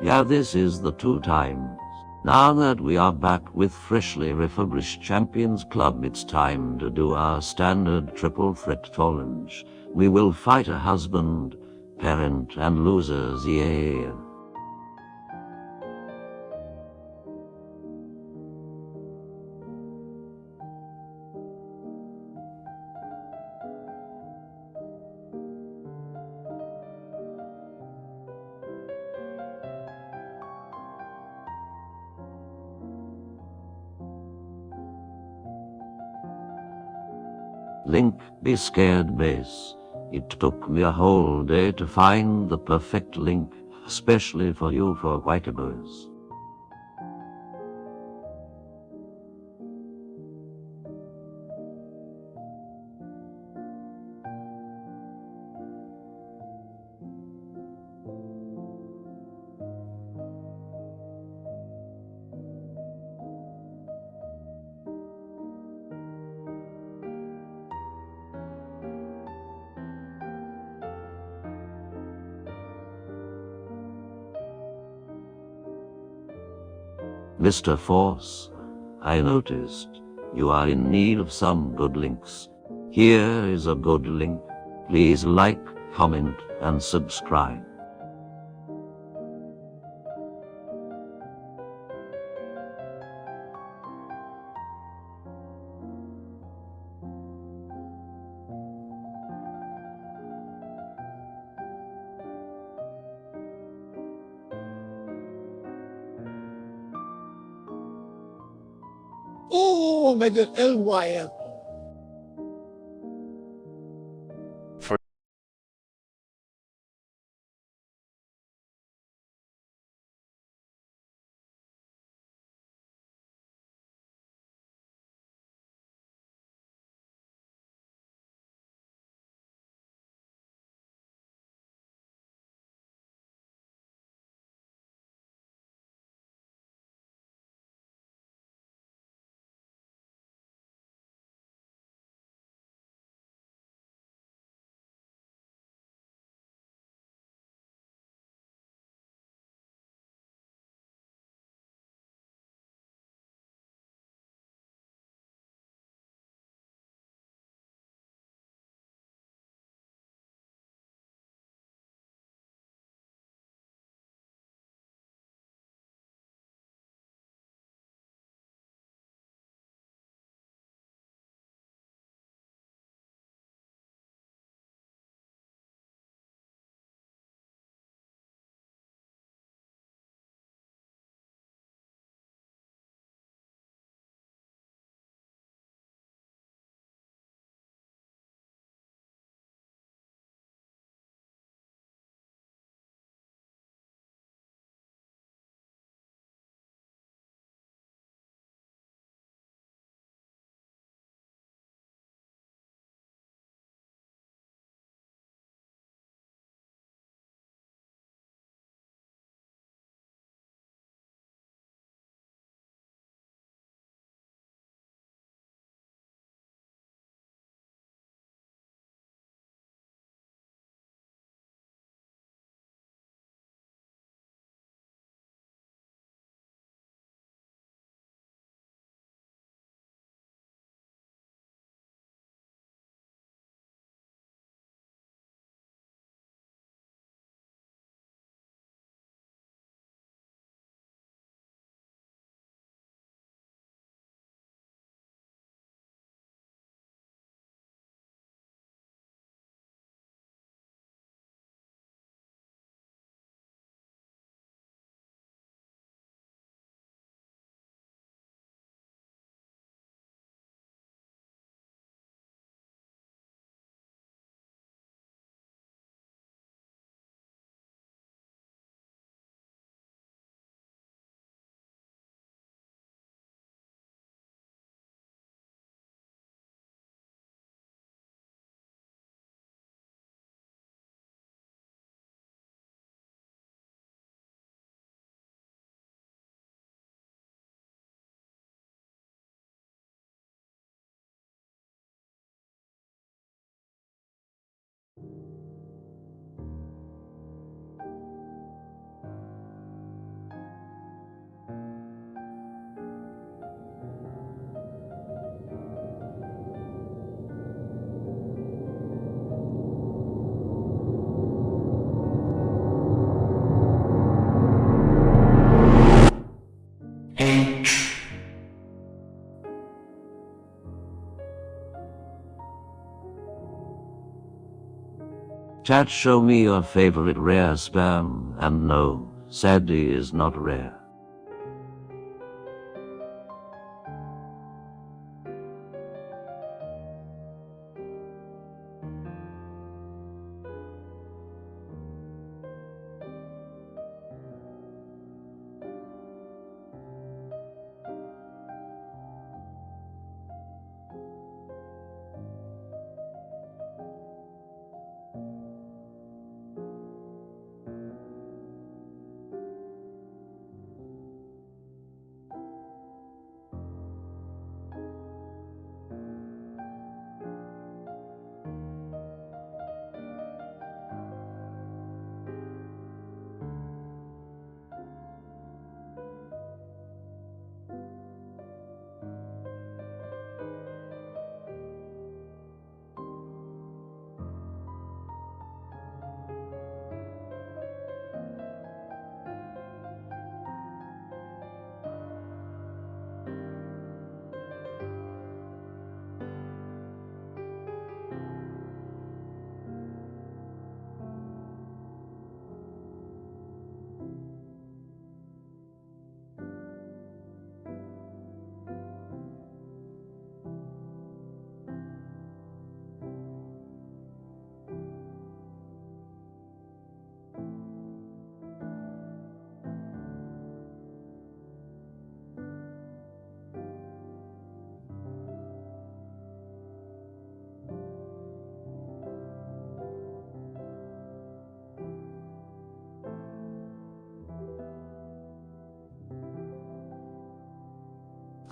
Yeah, this is the 2 times. Now that we are back with freshly refurbished Champions Club, it's time to do our standard triple threat challenge. We will fight a husband, parent, and losers, yeah. Link, be scared, base. It took me a whole day to find the perfect link, especially for you for white boys. Mr. Force, I noticed you are in need of some good links. Here is a good link. Please like, comment, and subscribe. Oh, met een L-wire. Chat, show me your favorite rare sperm, and no, sadly is not rare.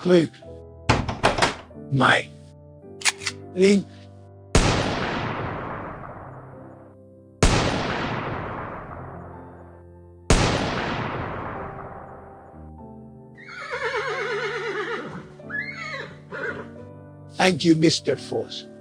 Click my link. Thank you, Mr. Forsen.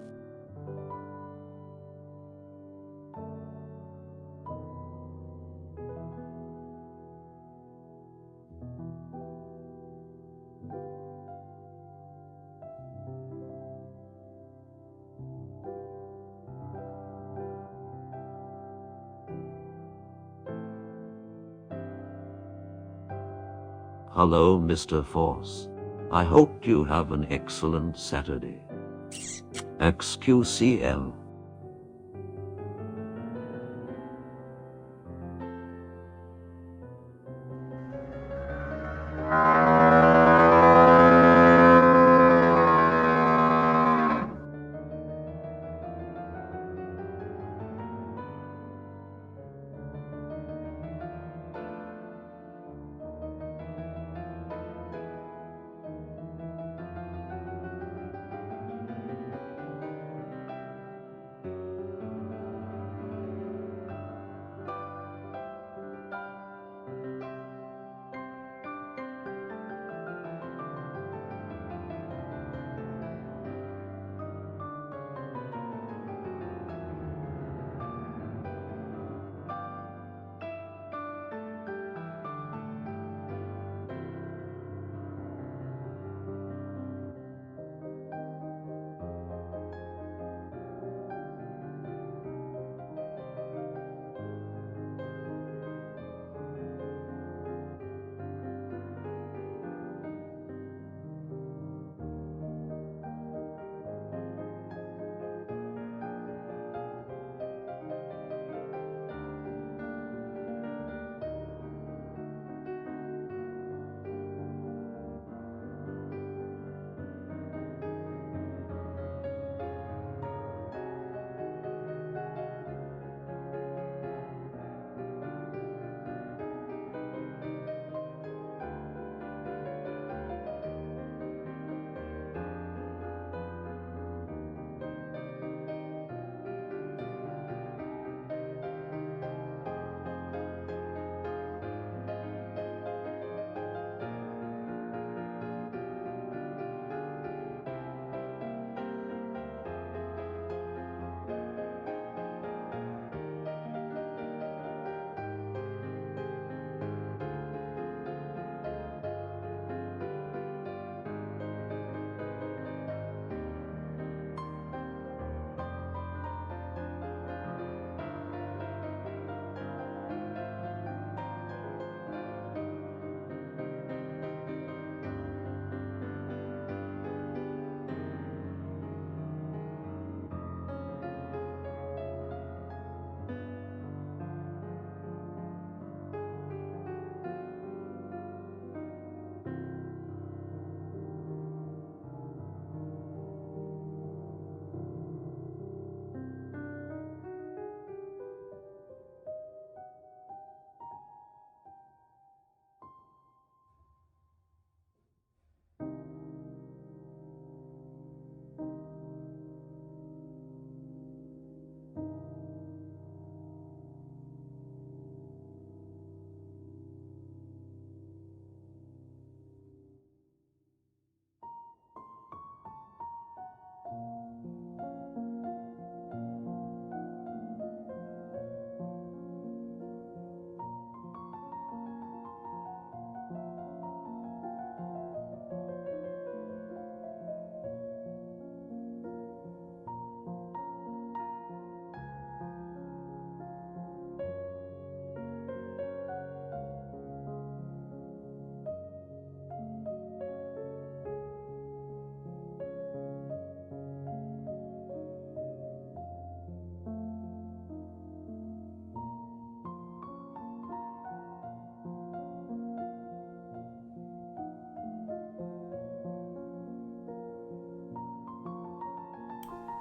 Hello, Mr. Force. I hope you have an excellent Saturday. XQCL.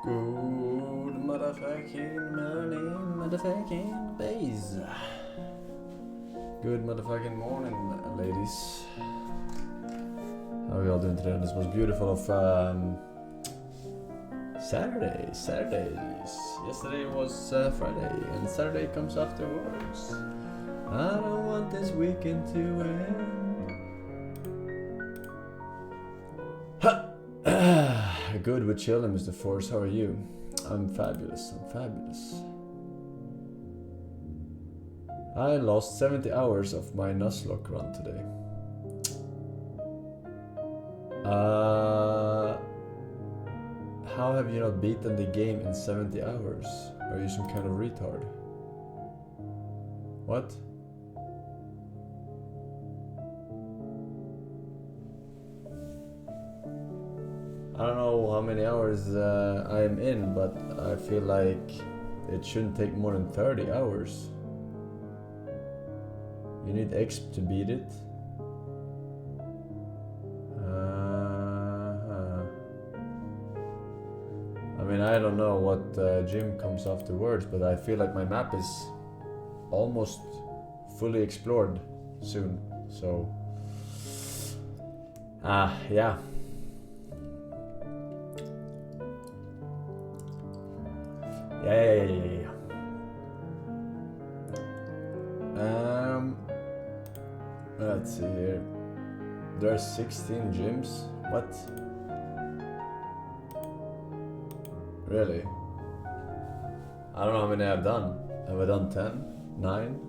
Good motherfucking morning, motherfucking days. Good motherfucking morning, ladies. How are y'all doing today on this most beautiful of Saturdays? Yesterday was Friday, and Saturday comes afterwards. I don't want this weekend to end. Good with chilling, Mr. Force. How are you? I'm fabulous. I lost 70 hours of my Nuzlocke run today. How have you not beaten the game in 70 hours? Are you some kind of retard? What? I don't know how many hours I'm in, but I feel like it shouldn't take more than 30 hours. You need exp to beat it. I mean, I don't know what gym comes afterwards, but I feel like my map is almost fully explored soon. So, yeah. Yeah. Let's see here. There are 16 gyms. What? Really? I don't know how many I've done. Have I done 10? 9?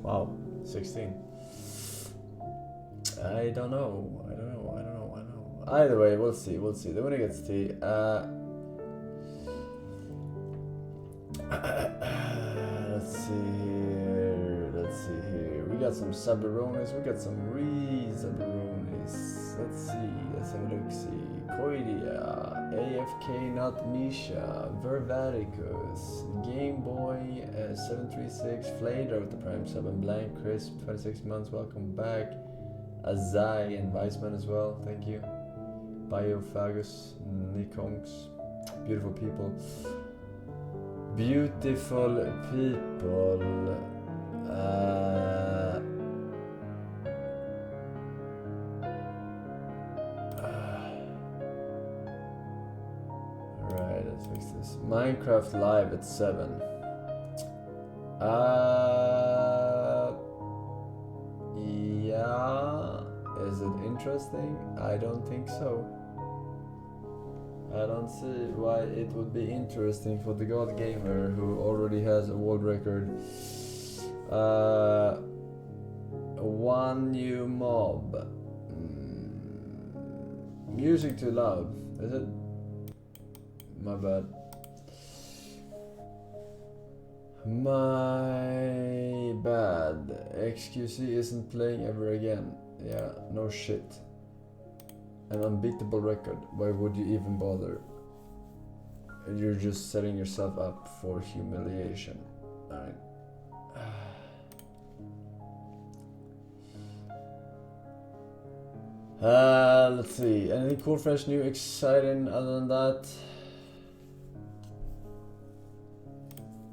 Wow, 16. I don't know. Either way, we'll see. The winner gets tea. Let's see here. We got some Sabaronis, we got some re-Sabaronis. Let's have a look-see. Koidia, AFK Not Misha, Vervaticus, Game Boy 736, Flader with the Prime Sub, and Blank Crisp, 26 months, welcome back. Azai and Weissman as well, thank you. Biophagus, Nikongs, beautiful people. Beautiful people. Alright, let's fix this. Minecraft Live at 7. Yeah. Is it interesting? I don't think so. I don't see why it would be interesting for the God Gamer, who already has a world record. One new mob. Music too loud. Is it? My bad. My bad. XQC isn't playing ever again. Yeah, no shit. An unbeatable record. Why would you even bother? You're just setting yourself up for humiliation. Alright. Let's see. Anything cool, fresh, new, exciting other than that?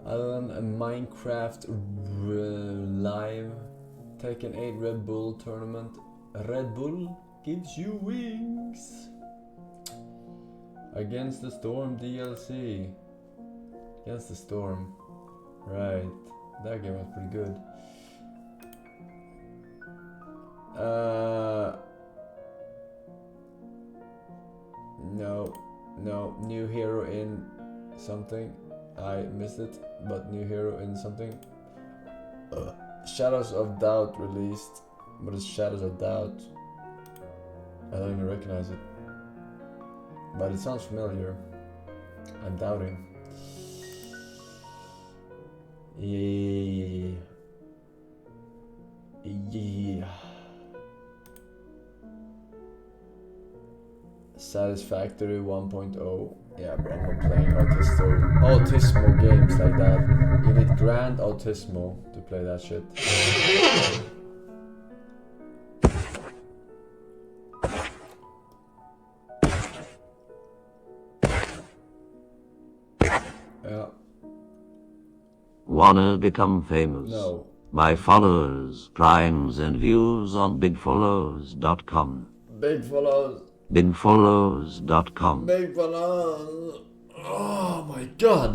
Other than a Minecraft live Tekken 8 Red Bull tournament. Red Bull gives you wings. Against the Storm DLC. Against the Storm. Right. That game was pretty good. No. New hero in something. I missed it. But new hero in something. Shadows of Doubt released. What is Shadows of Doubt? I don't even recognize it. But it sounds familiar. I'm doubting. Yeah. Satisfactory 1.0. Yeah, but I'm not playing autismo games like that. You need Grand Autismo to play that shit. Wanna become famous? No. My followers, primes, and views on bigfollows.com. Big follows. Bigfollows.com. Big follows. Oh my god.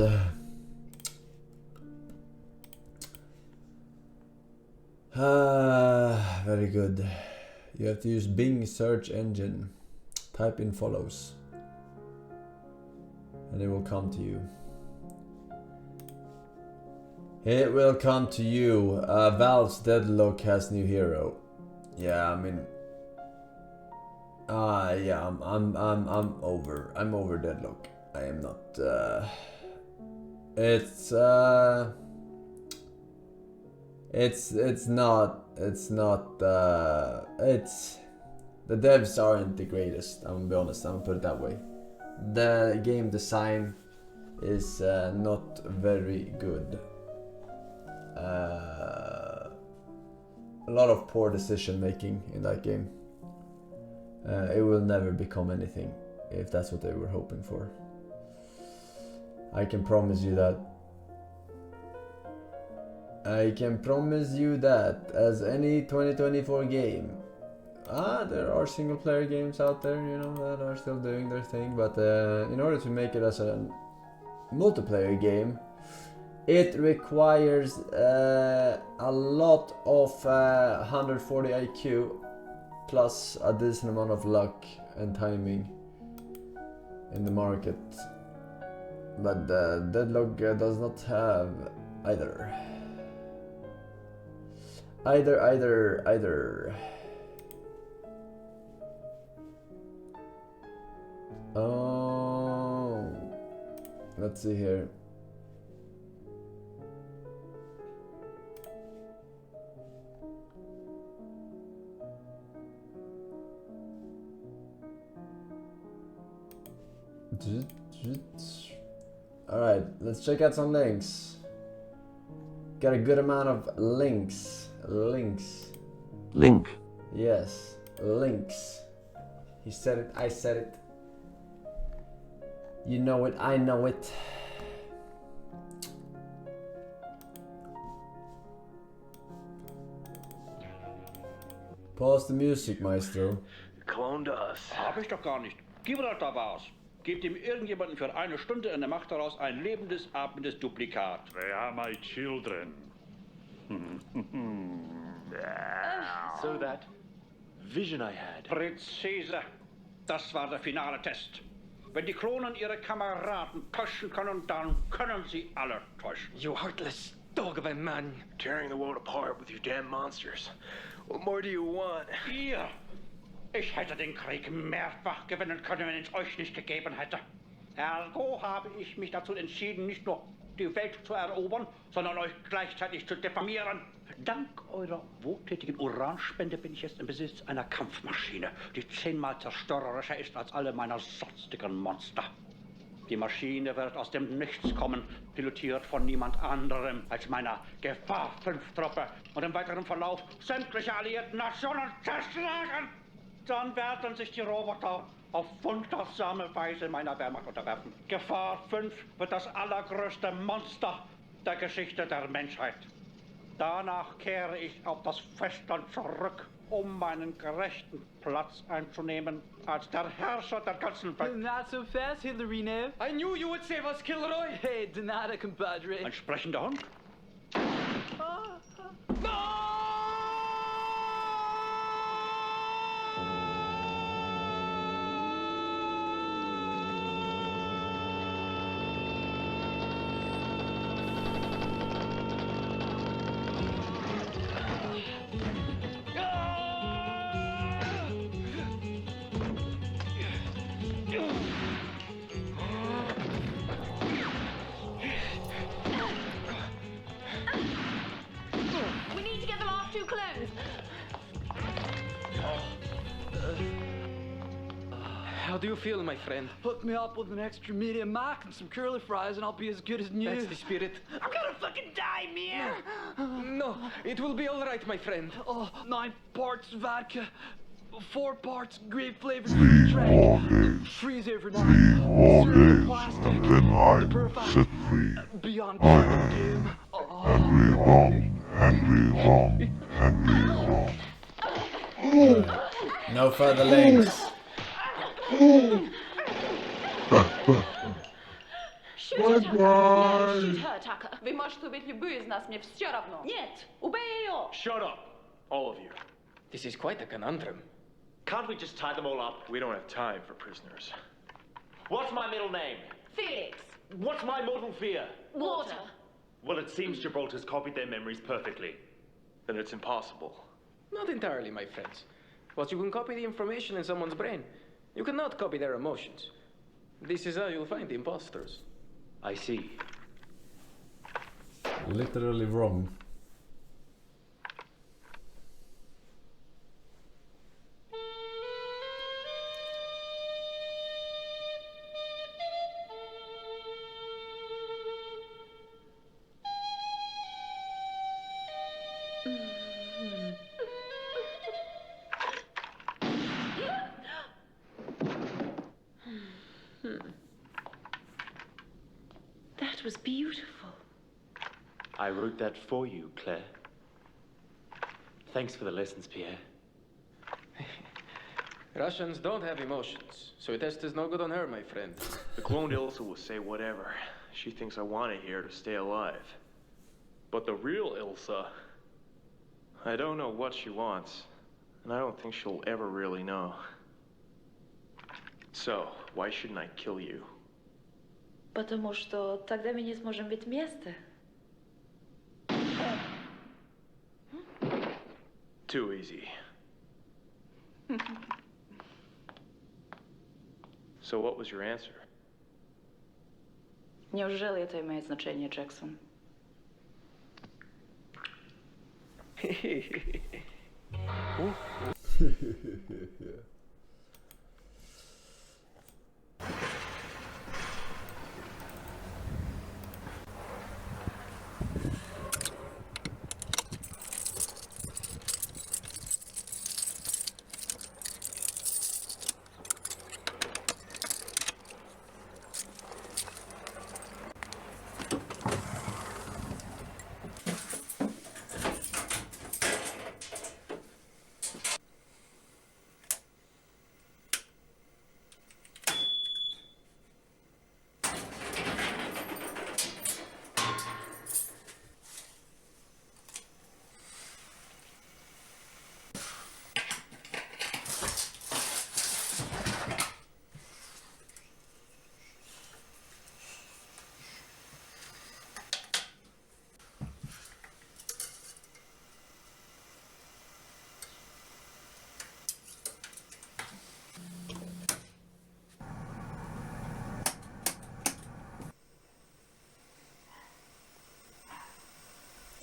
Very good. You have to use Bing search engine. Type in follows. And it will come to you. It will come to you. Valve's Deadlock has new hero. Yeah, I mean, yeah, I'm over Deadlock. I am not. It's the devs aren't the greatest. I'm gonna be honest. I'm gonna put it that way. The game design is not very good. A lot of poor decision making in that game. It will never become anything if that's what they were hoping for. I can promise you that. I can promise you that as any 2024 game. There are single player games out there, you know, that are still doing their thing, but in order to make it as a multiplayer game, it requires a lot of 140 IQ plus a decent amount of luck and timing in the market. But Deadlock does not have either. Either. Oh, let's see here. Alright, let's check out some links. Got a good amount of links. Link. Yes, links. He said it, I said it. You know it, I know it. Pause the music, Maestro. Clone to us. Hab ich doch gar nicht. Gibraltar war's. Gebt ihm irgendjemanden für eine Stunde und er macht daraus ein lebendes, atmendes Duplikat. They are my children. So that vision I had. Präzise. Das war der finale Test. Wenn die Klonen ihre Kameraden täuschen können, dann können sie alle täuschen. You heartless dog of a man. Tearing the world apart with your damn monsters. What more do you want? Ihr! Ich hätte den Krieg mehrfach gewinnen können, wenn es euch nicht gegeben hätte. Ergo habe ich mich dazu entschieden, nicht nur die Welt zu erobern, sondern euch gleichzeitig zu diffamieren. Dank eurer wohltätigen Uranspende bin ich jetzt im Besitz einer Kampfmaschine, die 10-mal zerstörerischer ist als alle meiner sonstigen Monster. Die Maschine wird aus dem Nichts kommen, pilotiert von niemand anderem als meiner Gefahr-5-Truppe und im weiteren Verlauf sämtliche alliierten Nationen zerschlagen. Dann werden sich die Roboter auf wundersame Weise meiner Wehrmacht unterwerfen. Gefahr 5 wird das allergrößte Monster der Geschichte der Menschheit. Danach kehre ich auf das Festland zurück, um meinen gerechten Platz einzunehmen als der Herrscher der ganzen Welt. Not so fast, Hillarino. I knew you would save us, Kilroy. Hey, Donata, compadre. Ein sprechender Hund? We need to get the last two clones. How do you feel, my friend? Hook me up with an extra medium mac and some curly fries and I'll be as good as new. That's the spirit. I'm gonna fucking die, man. No, it will be all right, my friend. Oh, 9 parts vodka, 4 parts grape-flavored fruit drink, freeze overnight, cereal plastic, the perfect beyond doom. Oh. No further links. Shoot her, Tucker. Вы можете убить любую из нас, мне все равно. Нет, убей ее. Shut up, all of you. This is quite a conundrum. Can't we just tie them all up? We don't have time for prisoners. What's my middle name? Felix. What's my mortal fear? Water. Well, it seems Gibraltar's copied their memories perfectly. Then it's impossible. Not entirely, my friends. But you can copy the information in someone's brain. You cannot copy their emotions. This is how you'll find the imposters. I see. Literally wrong. That was beautiful. I wrote that for you, Claire. Thanks for the lessons, Pierre. Russians don't have emotions, so a test is no good on her, my friend. The cloned Ilsa will say whatever. She thinks I want it here to stay alive. But the real Ilsa, I don't know what she wants, and I don't think she'll ever really know. So, why shouldn't I kill you? Потому что тогда мы не сможем быть вместе. Too easy. So what was your answer? Неужели это имеет значение, Джексон?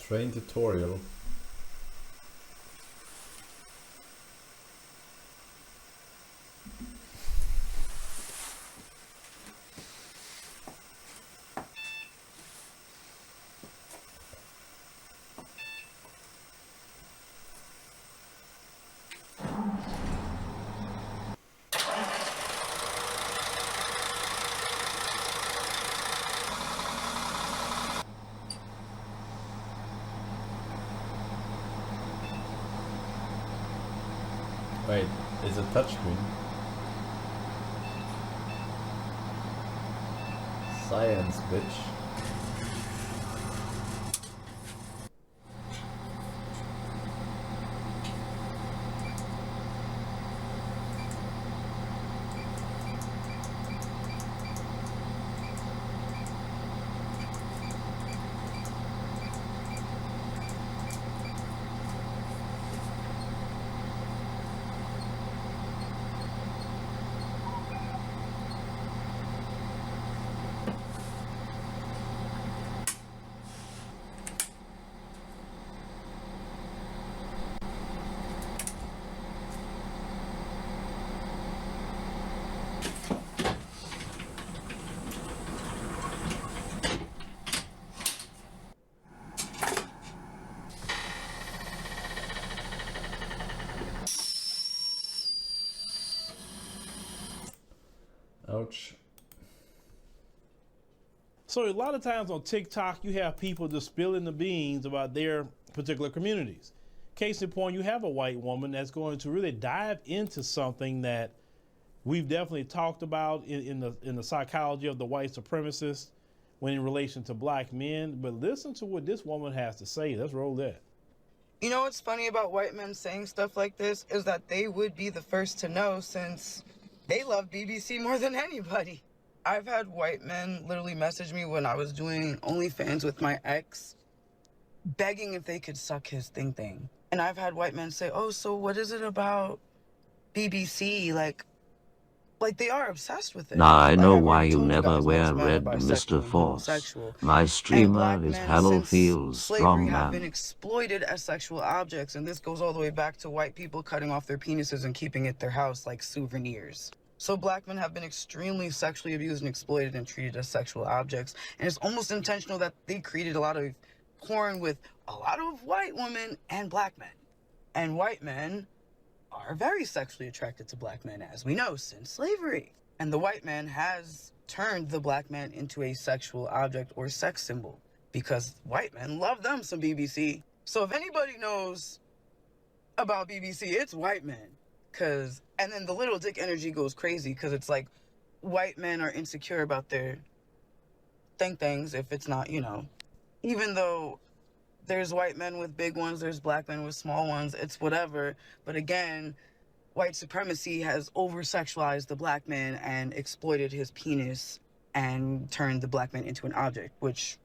Train tutorial. Wait, it's a touchscreen. Science, bitch. Ouch. So a lot of times on TikTok, you have people just spilling the beans about their particular communities. case in point, you have a white woman that's going to really dive into something that we've definitely talked about in the psychology of the white supremacists when in relation to black men. But listen to what this woman has to say. Let's roll that. You know what's funny about white men saying stuff like this is that they would be the first to know, since they love BBC more than anybody. I've had white men literally message me when I was doing OnlyFans with my ex, begging if they could suck his thing. And I've had white men say, oh, so what is it about BBC? Like they are obsessed with it. Now I know I've why already you told never guys wear most men are red, bisexual Mr. and Force. homosexual. My And streamer black is men, Hello since Fields, slavery, have strongman. been exploited as sexual objects, and this goes all the way back to white people cutting off their penises and keeping it at their house like souvenirs. So black men have been extremely sexually abused and exploited and treated as sexual objects, and it's almost intentional that they created a lot of porn with a lot of white women and black men. And white men are very sexually attracted to black men, as we know, since slavery. And the white man has turned the black man into a sexual object or sex symbol, because white men love them some BBC. So if anybody knows about BBC, it's white men. And then the little dick energy goes crazy, because it's like white men are insecure about their things if it's not, even though there's white men with big ones, there's black men with small ones, it's whatever. But again, white supremacy has over-sexualized the black man and exploited his penis and turned the black man into an object, which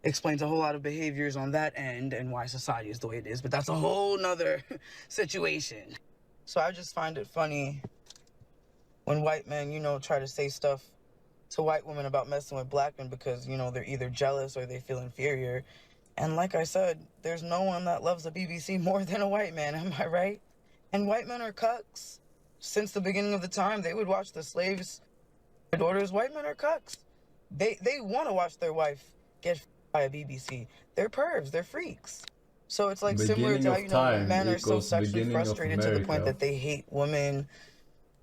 explains a whole lot of behaviors on that end and why society is the way it is. But that's a whole nother situation. So I just find it funny when white men, try to say stuff to white women about messing with black men because, they're either jealous or they feel inferior. And like I said, there's no one that loves the BBC more than a white man, am I right? And white men are cucks. Since the beginning of the time, they would watch the slaves, their daughters. White men are cucks. They want to watch their wife get by a BBC. They're pervs. They're freaks. So it's like similar to how, men are so sexually frustrated to the point that they hate women,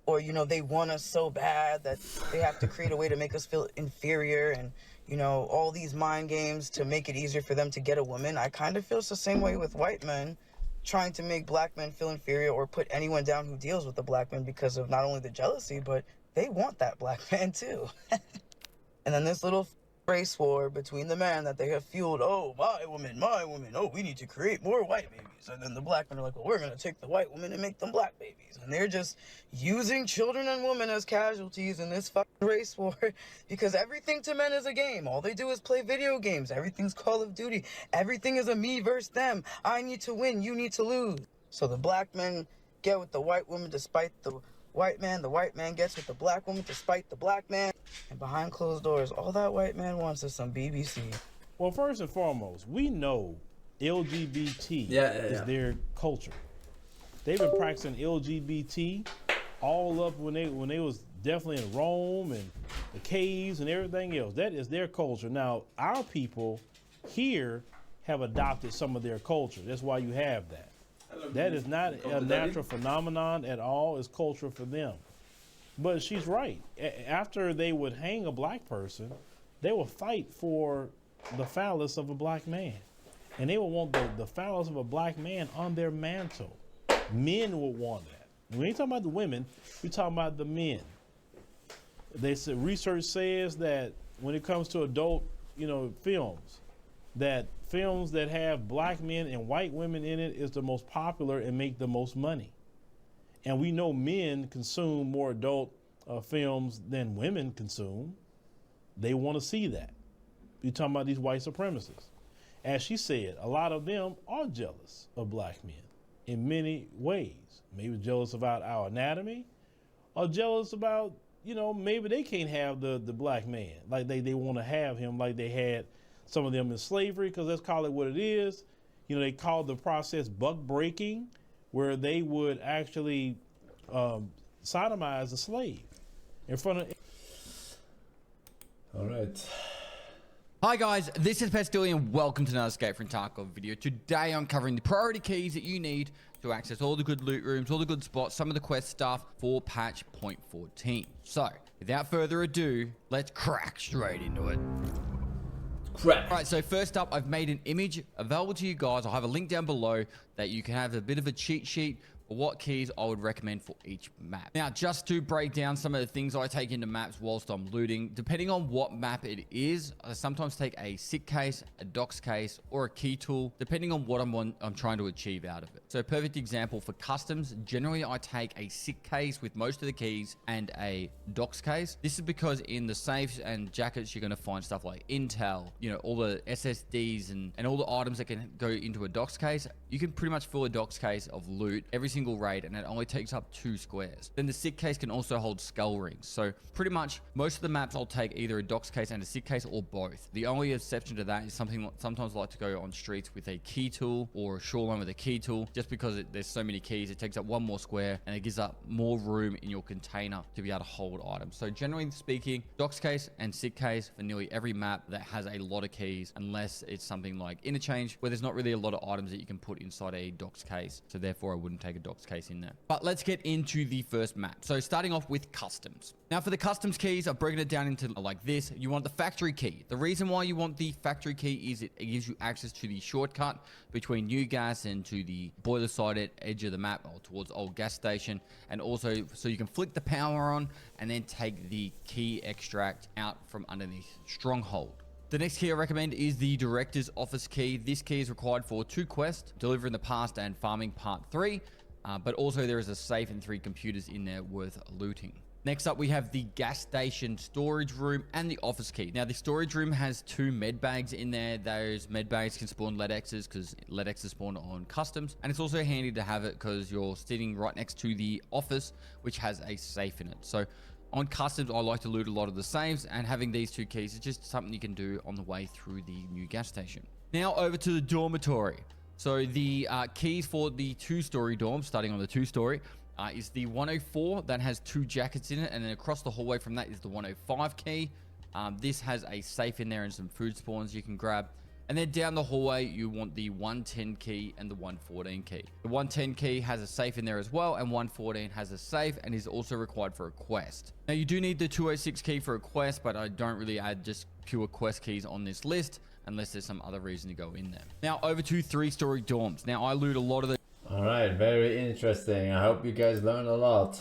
or, they want us so bad that they have to create a way to make us feel inferior, and, all these mind games to make it easier for them to get a woman. I kind of feel it's the same way with white men trying to make black men feel inferior or put anyone down who deals with the black men because of not only the jealousy, but they want that black man too. And then this little race war between the men that they have fueled, oh, my woman, oh, we need to create more white babies. And then the black men are like, well, we're going to take the white women and make them black babies. And they're just using children and women as casualties in this fucking race war, because everything to men is a game. All they do is play video games. Everything's Call of Duty. Everything is a me versus them. I need to win. You need to lose. So the black men get with the white woman despite the white man. The white man gets with the black woman despite the black man. And behind closed doors, all that white man wants is some BBC. Well, first and foremost, we know LGBT is their culture. They've been practicing LGBT all up when they was definitely in Rome and the caves and everything else. That is their culture. Now, our people here have adopted some of their culture. That's why you have that. That is not a natural phenomenon at all. It's culture for them. But she's right. After they would hang a black person, they would fight for the phallus of a black man. And they would want the phallus of a black man on their mantle. Men would want that. We ain't talking about the women, we're talking about the men. They said, research says that when it comes to adult, films, that films that have black men and white women in it is the most popular and make the most money. And we know men consume more adult films than women consume. They want to see that. You're talking about these white supremacists. As she said, a lot of them are jealous of black men in many ways. Maybe jealous about our anatomy, or jealous about, maybe they can't have the black man. Like they want to have him like they had some of them in slavery, because let's call it what it is. They call the process buck breaking, where they would actually sodomize a slave in front of. All right. Hi guys, this is Pestilly and welcome to another Escape from Tarkov video. Today I'm covering the priority keys that you need to access all the good loot rooms, all the good spots, some of the quest stuff for patch point 14. So, without further ado, let's crack straight into it. crap. All right, so first up, I've made an image available to you guys. I'll have a link down below that you can have a bit of a cheat sheet for what keys I would recommend for each map. Now, just to break down some of the things I take into maps whilst I'm looting, depending on what map it is, I sometimes take a SICK case, a docs case, or a key tool, depending on what I'm trying to achieve out of it. So a perfect example for customs, generally I take a SICK case with most of the keys and a docs case. This is because in the safes and jackets, you're going to find stuff like intel, you know, all the SSDs and all the items that can go into a docs case. You can pretty much fill a docs case of loot every single raid, and it only takes up 2 squares. Then the SICK case can also hold skull rings. So pretty much most of the maps I'll take either a docs case and a SICK case or both. The only exception to that is something sometimes I like to go on streets with a key tool or a shoreline with a key tool, just because there's so many keys, it takes up 1 more square and it gives up more room in your container to be able to hold items. So generally speaking, docs case and SICK case for nearly every map that has a lot of keys, unless it's something like interchange where there's not really a lot of items that you can put inside a docs case. So therefore I wouldn't take a docs case in there. But let's get into the first map. So starting off with customs. Now for the customs keys, I've broken it down into like this. You want the factory key. The reason why you want the factory key is it gives you access to the shortcut between new gas and to the boiler side at edge of the map or towards old gas station. And also so you can flick the power on and then take the key extract out from underneath stronghold. The next key I recommend is the Director's Office key. This key is required for 2 quests, Deliver in the Past and Farming Part 3. But also there is a safe and 3 computers in there worth looting. Next up, we have the gas station storage room and the office key. Now, the storage room has 2 med bags in there. Those med bags can spawn lead X's because lead X's spawn on customs. And it's also handy to have it because you're sitting right next to the office, which has a safe in it. So on customs, I like to loot a lot of the safes, and having these 2 keys is just something you can do on the way through the new gas station. Now over to the dormitory. So the keys for the 2-story dorm, starting on the 2-story, is the 104 that has 2 jackets in it, and then across the hallway from that is the 105 key. This has a safe in there and some food spawns you can grab. And then down the hallway, you want the 110 key and the 114 key. The 110 key has a safe in there as well, and 114 has a safe and is also required for a quest. Now, you do need the 206 key for a quest, but I don't really add just pure quest keys on this list unless there's some other reason to go in there. Now, over to 3-story dorms. Now, I loot a lot of the... Alright, very interesting. I hope you guys learned a lot.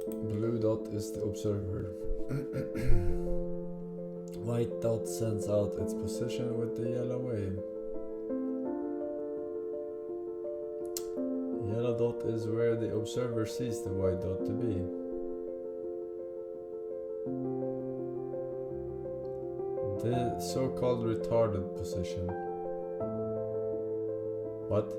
Blue dot is the observer. White dot sends out its position with the yellow wave. Yellow dot is where the observer sees the white dot to be. The so-called retarded position. What?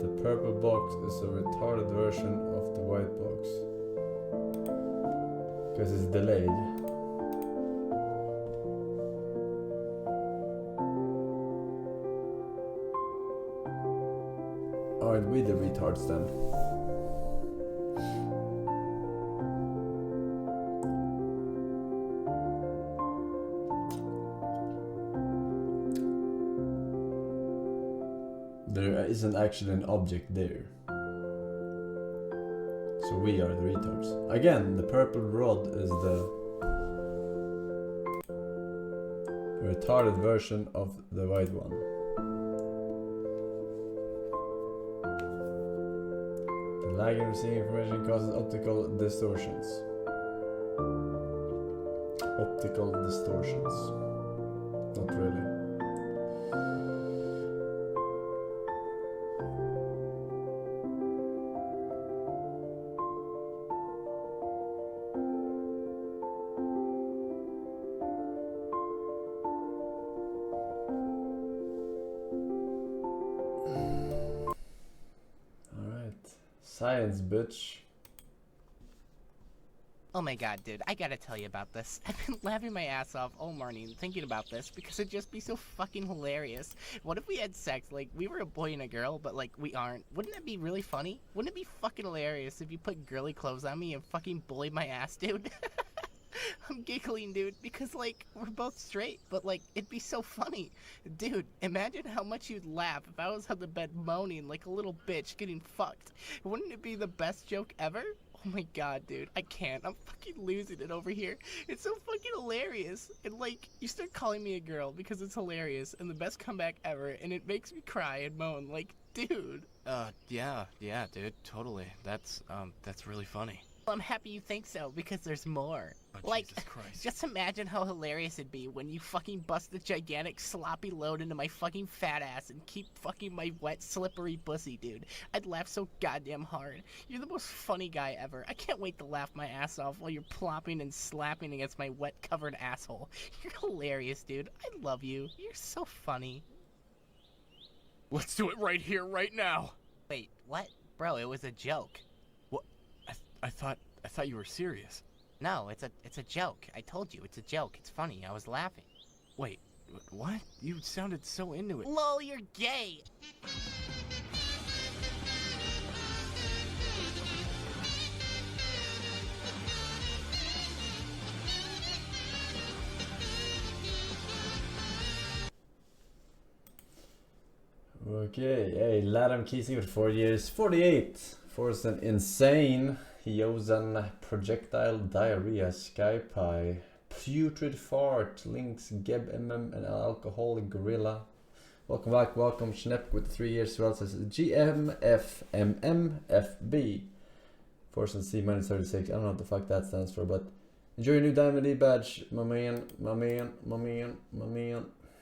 The purple box is a retarded version of the white box. Because it's delayed. Alright, we the retards then. There isn't actually an object there. So we are the retards. Again, the purple rod is the retarded version of the white one. The lag in receiving information causes optical distortions. Optical distortions. Not really. Science, bitch. Oh my god, dude, I gotta tell you about this. I've been laughing my ass off all morning thinking about this because it'd just be so fucking hilarious. What if we had sex, like, we were a boy and a girl, but, like, we aren't? Wouldn't that be really funny? Wouldn't it be fucking hilarious if you put girly clothes on me and fucking bullied my ass, dude? I'm giggling, dude, because, like, we're both straight, but, like, it'd be so funny. Dude, imagine how much you'd laugh if I was on the bed moaning like a little bitch getting fucked. Wouldn't it be the best joke ever? Oh my god, dude, I can't. I'm fucking losing it over here. It's so fucking hilarious. And, like, you start calling me a girl because it's hilarious and the best comeback ever, and it makes me cry and moan. Like, dude. Yeah, dude, totally. That's really funny. Well, I'm happy you think so, because there's more. Oh, Like, Jesus Christ. just imagine how hilarious it'd be when you fucking bust the gigantic sloppy load into my fucking fat ass and keep fucking my wet, slippery pussy, dude. I'd laugh so goddamn hard. You're the most funny guy ever. I can't wait to laugh my ass off while you're plopping and slapping against my wet-covered asshole. You're hilarious, dude. I love you. You're so funny. Let's do it right here, right now. Wait, what? Bro, it was a joke. What? I thought you were serious. No, it's a joke. I told you, it's a joke. It's funny. I was laughing. Wait, what? You sounded so into it. Lol, you're gay! Okay, hey, Ladam Keesing for 4 years. 48! Forsen insane. Yosan projectile diarrhea, sky pie, putrid fart, links, geb mm, and alcoholic gorilla. Welcome back, welcome Schnepp with 3 years as well. Says GMFMMFB. Forsen C minus 36. I don't know what the fuck that stands for, but enjoy your new Diamond D badge, my man.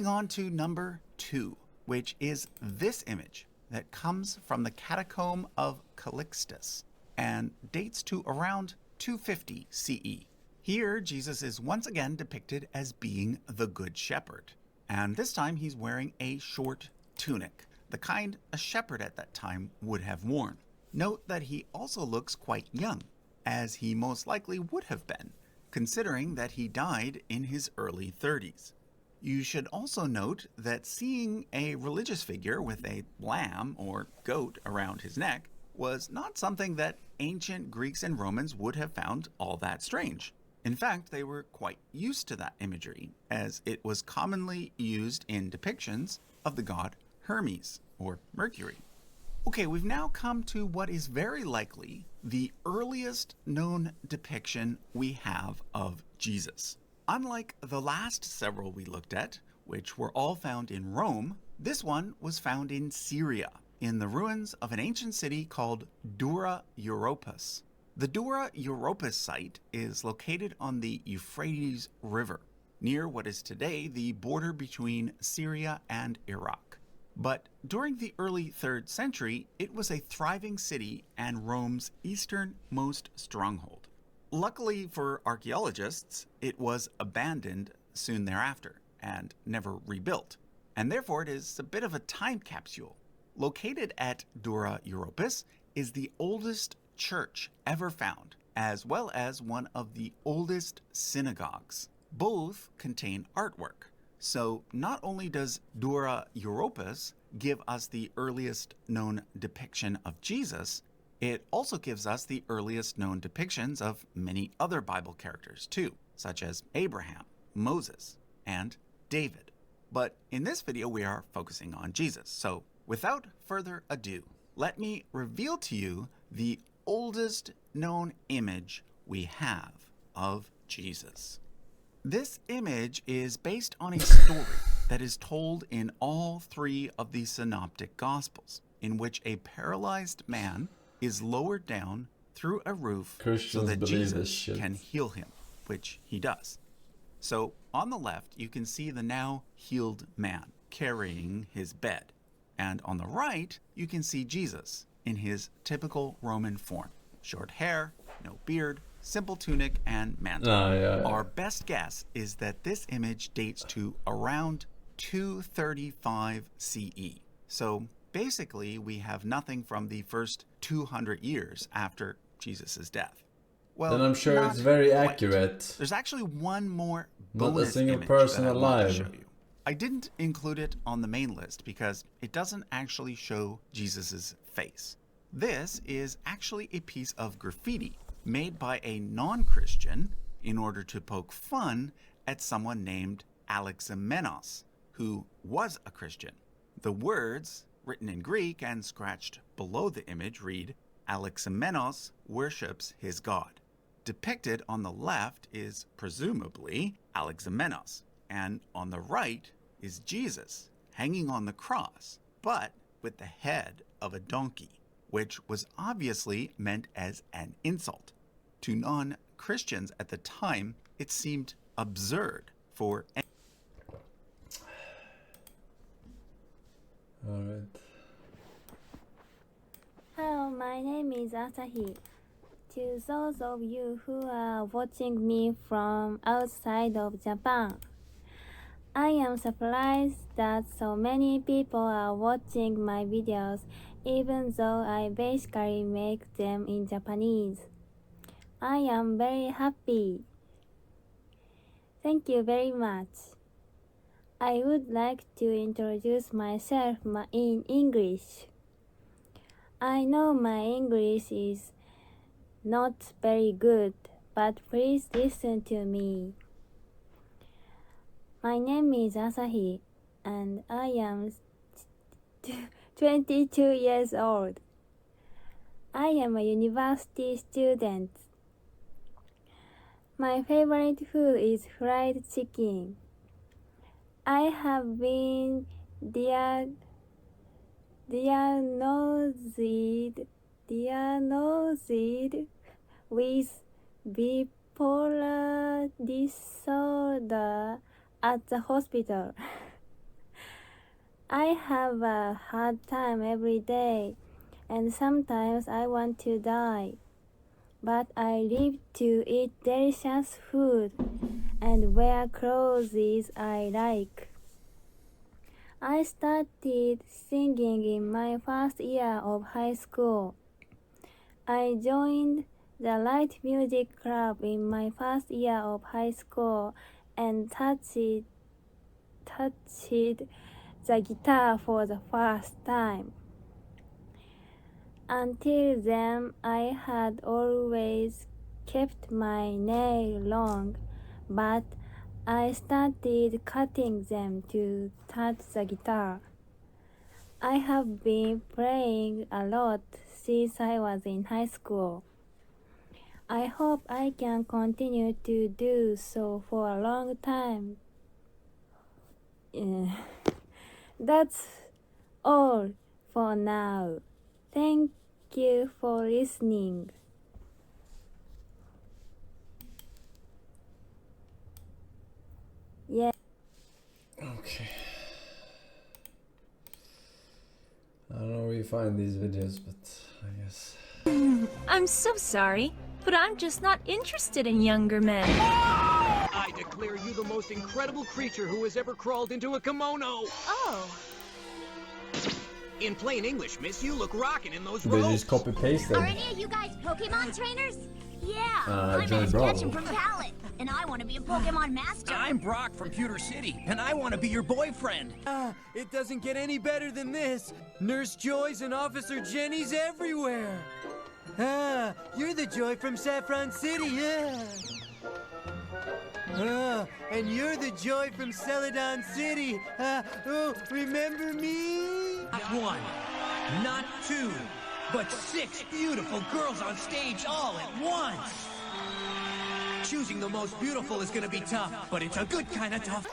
On to number 2, which is this image that comes from the catacomb of Calixtus and dates to around 250 CE. Here, Jesus is once again depicted as being the Good Shepherd, and this time he's wearing a short tunic, the kind a shepherd at that time would have worn. Note that he also looks quite young, as he most likely would have been, considering that he died in his early 30s. You should also note that seeing a religious figure with a lamb or goat around his neck was not something that ancient Greeks and Romans would have found all that strange. In fact, they were quite used to that imagery, as it was commonly used in depictions of the god Hermes, or Mercury. Okay, we've now come to what is very likely the earliest known depiction we have of Jesus. Unlike the last several we looked at, which were all found in Rome, this one was found in Syria, in the ruins of an ancient city called Dura Europos. The Dura Europos site is located on the Euphrates River, near what is today the border between Syria and Iraq. But during the early 3rd century, it was a thriving city and Rome's easternmost stronghold. Luckily for archaeologists, it was abandoned soon thereafter and never rebuilt, and therefore it is a bit of a time capsule. Located at Dura Europos is the oldest church ever found, as well as one of the oldest synagogues. Both contain artwork, so not only does Dura Europos give us the earliest known depiction of Jesus, it also gives us the earliest known depictions of many other Bible characters too, such as Abraham, Moses, and David. But in this video we are focusing on Jesus, so without further ado, let me reveal to you the oldest known image we have of Jesus. This image is based on a story that is told in all 3 of the synoptic gospels, in which a paralyzed man is lowered down through a roof so that Jesus can heal him, which he does. So on the left, you can see the now healed man carrying his bed. And on the right, you can see Jesus in his typical Roman form. Short hair, no beard, simple tunic, and mantle. Our best guess is that this image dates to around 235 CE. So basically, we have nothing from the first 200 years after Jesus' death. Well, then I'm sure it's very accurate. There's actually one more Not bonus a single image person that I want to alive. show you. I didn't include it on the main list because it doesn't actually show Jesus' face. This is actually a piece of graffiti made by a non-Christian in order to poke fun at someone named Alexamenos, who was a Christian. The words, written in Greek and scratched below the image, read, Alexamenos worships his god. Depicted on the left is presumably Alexamenos, and on the right is Jesus hanging on the cross, but with the head of a donkey, which was obviously meant as an insult. To non-Christians at the time, it seemed absurd for any. All right. Hello, my name is Asahi. To those of you who are watching me from outside of Japan, I am surprised that so many people are watching my videos, even though I basically make them in Japanese. I am very happy. Thank you very much. I would like to introduce myself in English. I know my English is not very good, but please listen to me. My name is Asahi, and I am 22 years old. I am a university student. My favorite food is fried chicken. I have been diagnosed with bipolar disorder at the hospital. I have a hard time every day, and sometimes I want to die. But I live to eat delicious food and wear clothes I like. I started singing in my first year of high school. I joined the light music club in my first year of high school and touched the guitar for the first time. Until then, I had always kept my nails long, but I started cutting them to touch the guitar. I have been playing a lot since I was in high school. I hope I can continue to do so for a long time. That's all for now. Thank you for listening. Yeah. Okay. I don't know where you find these videos, but I guess. I'm so sorry, but I'm just not interested in younger men. I declare you the most incredible creature who has ever crawled into a kimono. Oh. In plain English, miss, you look rockin' in those They robes. just copy pasted. Are any of you guys Pokemon trainers? Yeah, I'm Johnny Ash Bravo. Ketchum from Pallet, and I want to be a Pokemon master. I'm Brock from Pewter City, and I want to be your boyfriend. It doesn't get any better than this. Nurse Joy's and Officer Jenny's everywhere. You're the Joy from Saffron City, yeah. And you're the Joy from Celadon City. Oh, remember me? Not one, not two, but 6 beautiful girls on stage all at once. Choosing the most beautiful is gonna be tough, but it's a good kind of tough.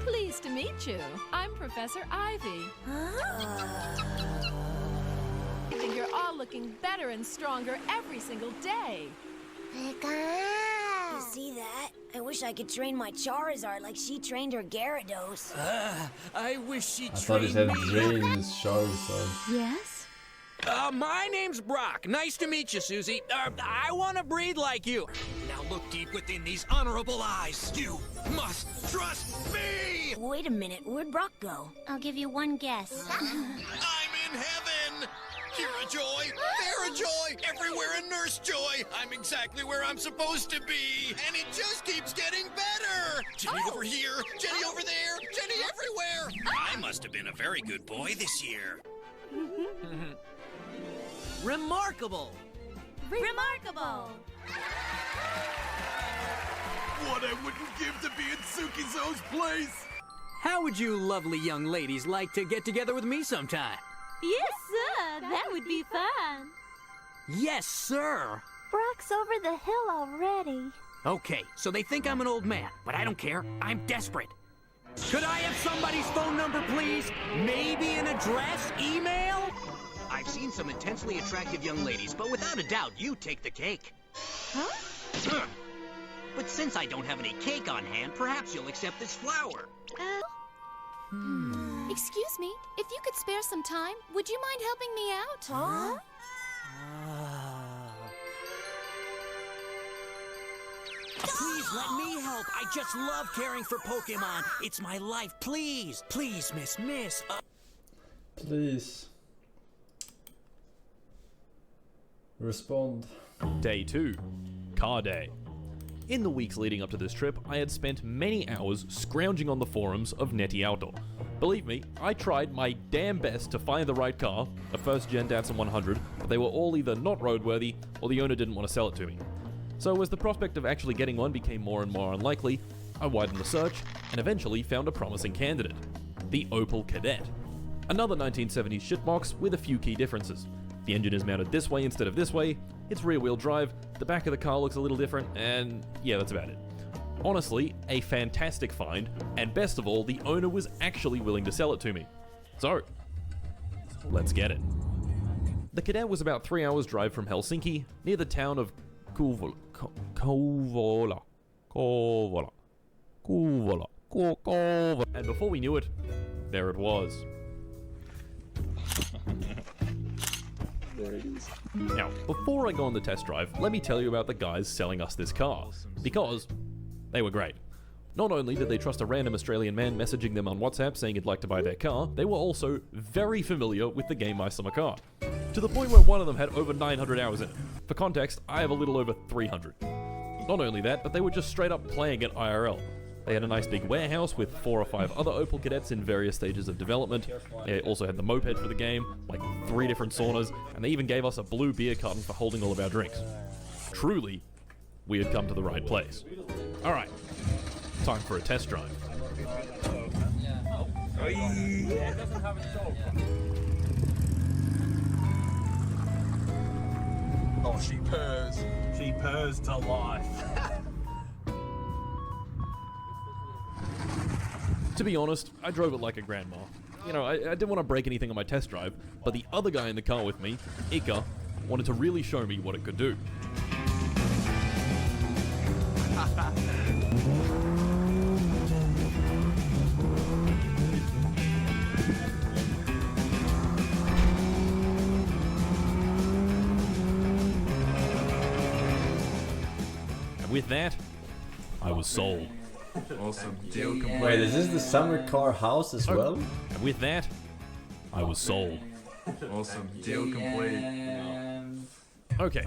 Pleased to meet you. I'm Professor Ivy. I think you're all looking better and stronger every single day. You see that? I wish I could train my Charizard like she trained her Gyarados. I wish she I thought he said trained me. Drain is Charizard. Yes? My name's Brock. Nice to meet you, Susie. I want to breathe like you. Now look deep within these honorable eyes. You must trust me! Wait a minute, where'd Brock go? I'll give you one guess. I'm in heaven! Kira Joy, Vera Joy, everywhere in Nurse Joy. I'm exactly where I'm supposed to be, and it just keeps getting better. Jenny over here, Jenny over there, Jenny everywhere. I must have been a very good boy this year. Remarkable! Remarkable! What I wouldn't give to be in Sukizo's place. How would you lovely young ladies like to get together with me sometime? Yes, sir. That would be fun. Yes, sir. Brock's over the hill already. Okay, so they think I'm an old man, but I don't care. I'm desperate. Could I have somebody's phone number, please? Maybe an address, email? I've seen some intensely attractive young ladies, but without a doubt, you take the cake. Huh? But since I don't have any cake on hand, perhaps you'll accept this flower. Excuse me, if you could spare some time, would you mind helping me out? Huh? Please let me help. I just love caring for Pokemon. It's my life. Please, please, miss. Please. Respond. Day 2. Car day. In the weeks leading up to this trip, I had spent many hours scrounging on the forums of Neti Outdoor. Believe me, I tried my damn best to find the right car, a first-gen Datsun 100, but they were all either not roadworthy, or the owner didn't want to sell it to me. So as the prospect of actually getting one became more and more unlikely, I widened the search, and eventually found a promising candidate. The Opel Kadett. Another 1970s shitbox with a few key differences. The engine is mounted this way instead of this way, it's rear-wheel drive, the back of the car looks a little different, and yeah, that's about it. Honestly, a fantastic find, and best of all, the owner was actually willing to sell it to me. So, let's get it. The Kadett was about 3 hours drive from Helsinki, near the town of Kouvola. And before we knew it, there it was. There it is. Now, before I go on the test drive, let me tell you about the guys selling us this car, because they were great. Not only did they trust a random Australian man messaging them on WhatsApp saying he'd like to buy their car, they were also very familiar with the game My Summer Car, to the point where one of them had over 900 hours in it. For context, I have a little over 300. Not only that, but they were just straight up playing it IRL. They had a nice big warehouse with 4 or 5 other Opel Kadetts in various stages of development. They also had the moped for the game, like 3 different saunas, and they even gave us a blue beer carton for holding all of our drinks. Truly, we had come to the right place. Alright, time for a test drive. Oh, she purrs. She purrs to life. To be honest, I drove it like a grandma. You know, I didn't want to break anything on my test drive, but the other guy in the car with me, Ika, wanted to really show me what it could do. And with that, I was sold. Awesome. Deal complete. Wait, is this the summer car house as well? And with that, I was sold. Awesome. Deal complete. Okay,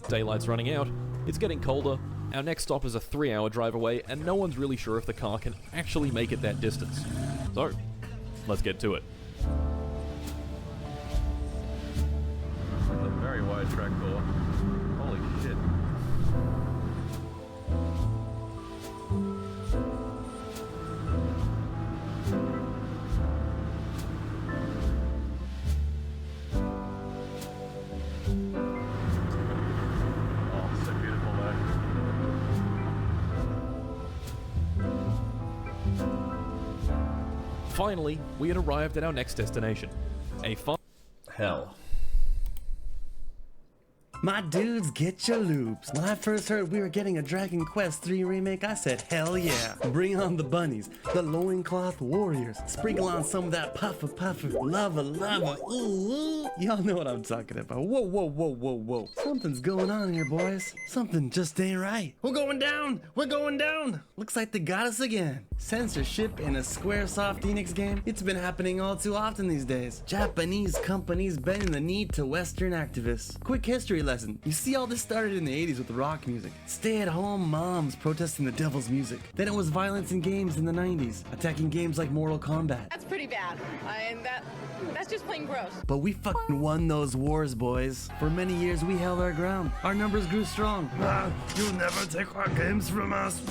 daylight's running out, it's getting colder, our next stop is a 3-hour drive away, and no one's really sure if the car can actually make it that distance. So, let's get to it. That's a very wide track door. Holy shit. Finally, we had arrived at our next destination. A fun... Hell. My dudes, get your loops. When I first heard we were getting a Dragon Quest 3 remake, I said, hell yeah. Bring on the bunnies, the loincloth warriors. Sprinkle on some of that puffer, lava, ooh. Y'all know what I'm talking about. Whoa. Something's going on here, boys. Something just ain't right. We're going down. Looks like they got us again. Censorship in a Squaresoft Enix game? It's been happening all too often these days. Japanese companies bending the knee to Western activists. Quick history lesson. You see, all this started in the 80s with rock music. Stay-at-home moms protesting the devil's music. Then it was violence in games in the 90s, attacking games like Mortal Kombat. That's pretty bad. That's just plain gross. But we fucking won those wars, boys. For many years, we held our ground. Our numbers grew strong. You'll never take our games from us.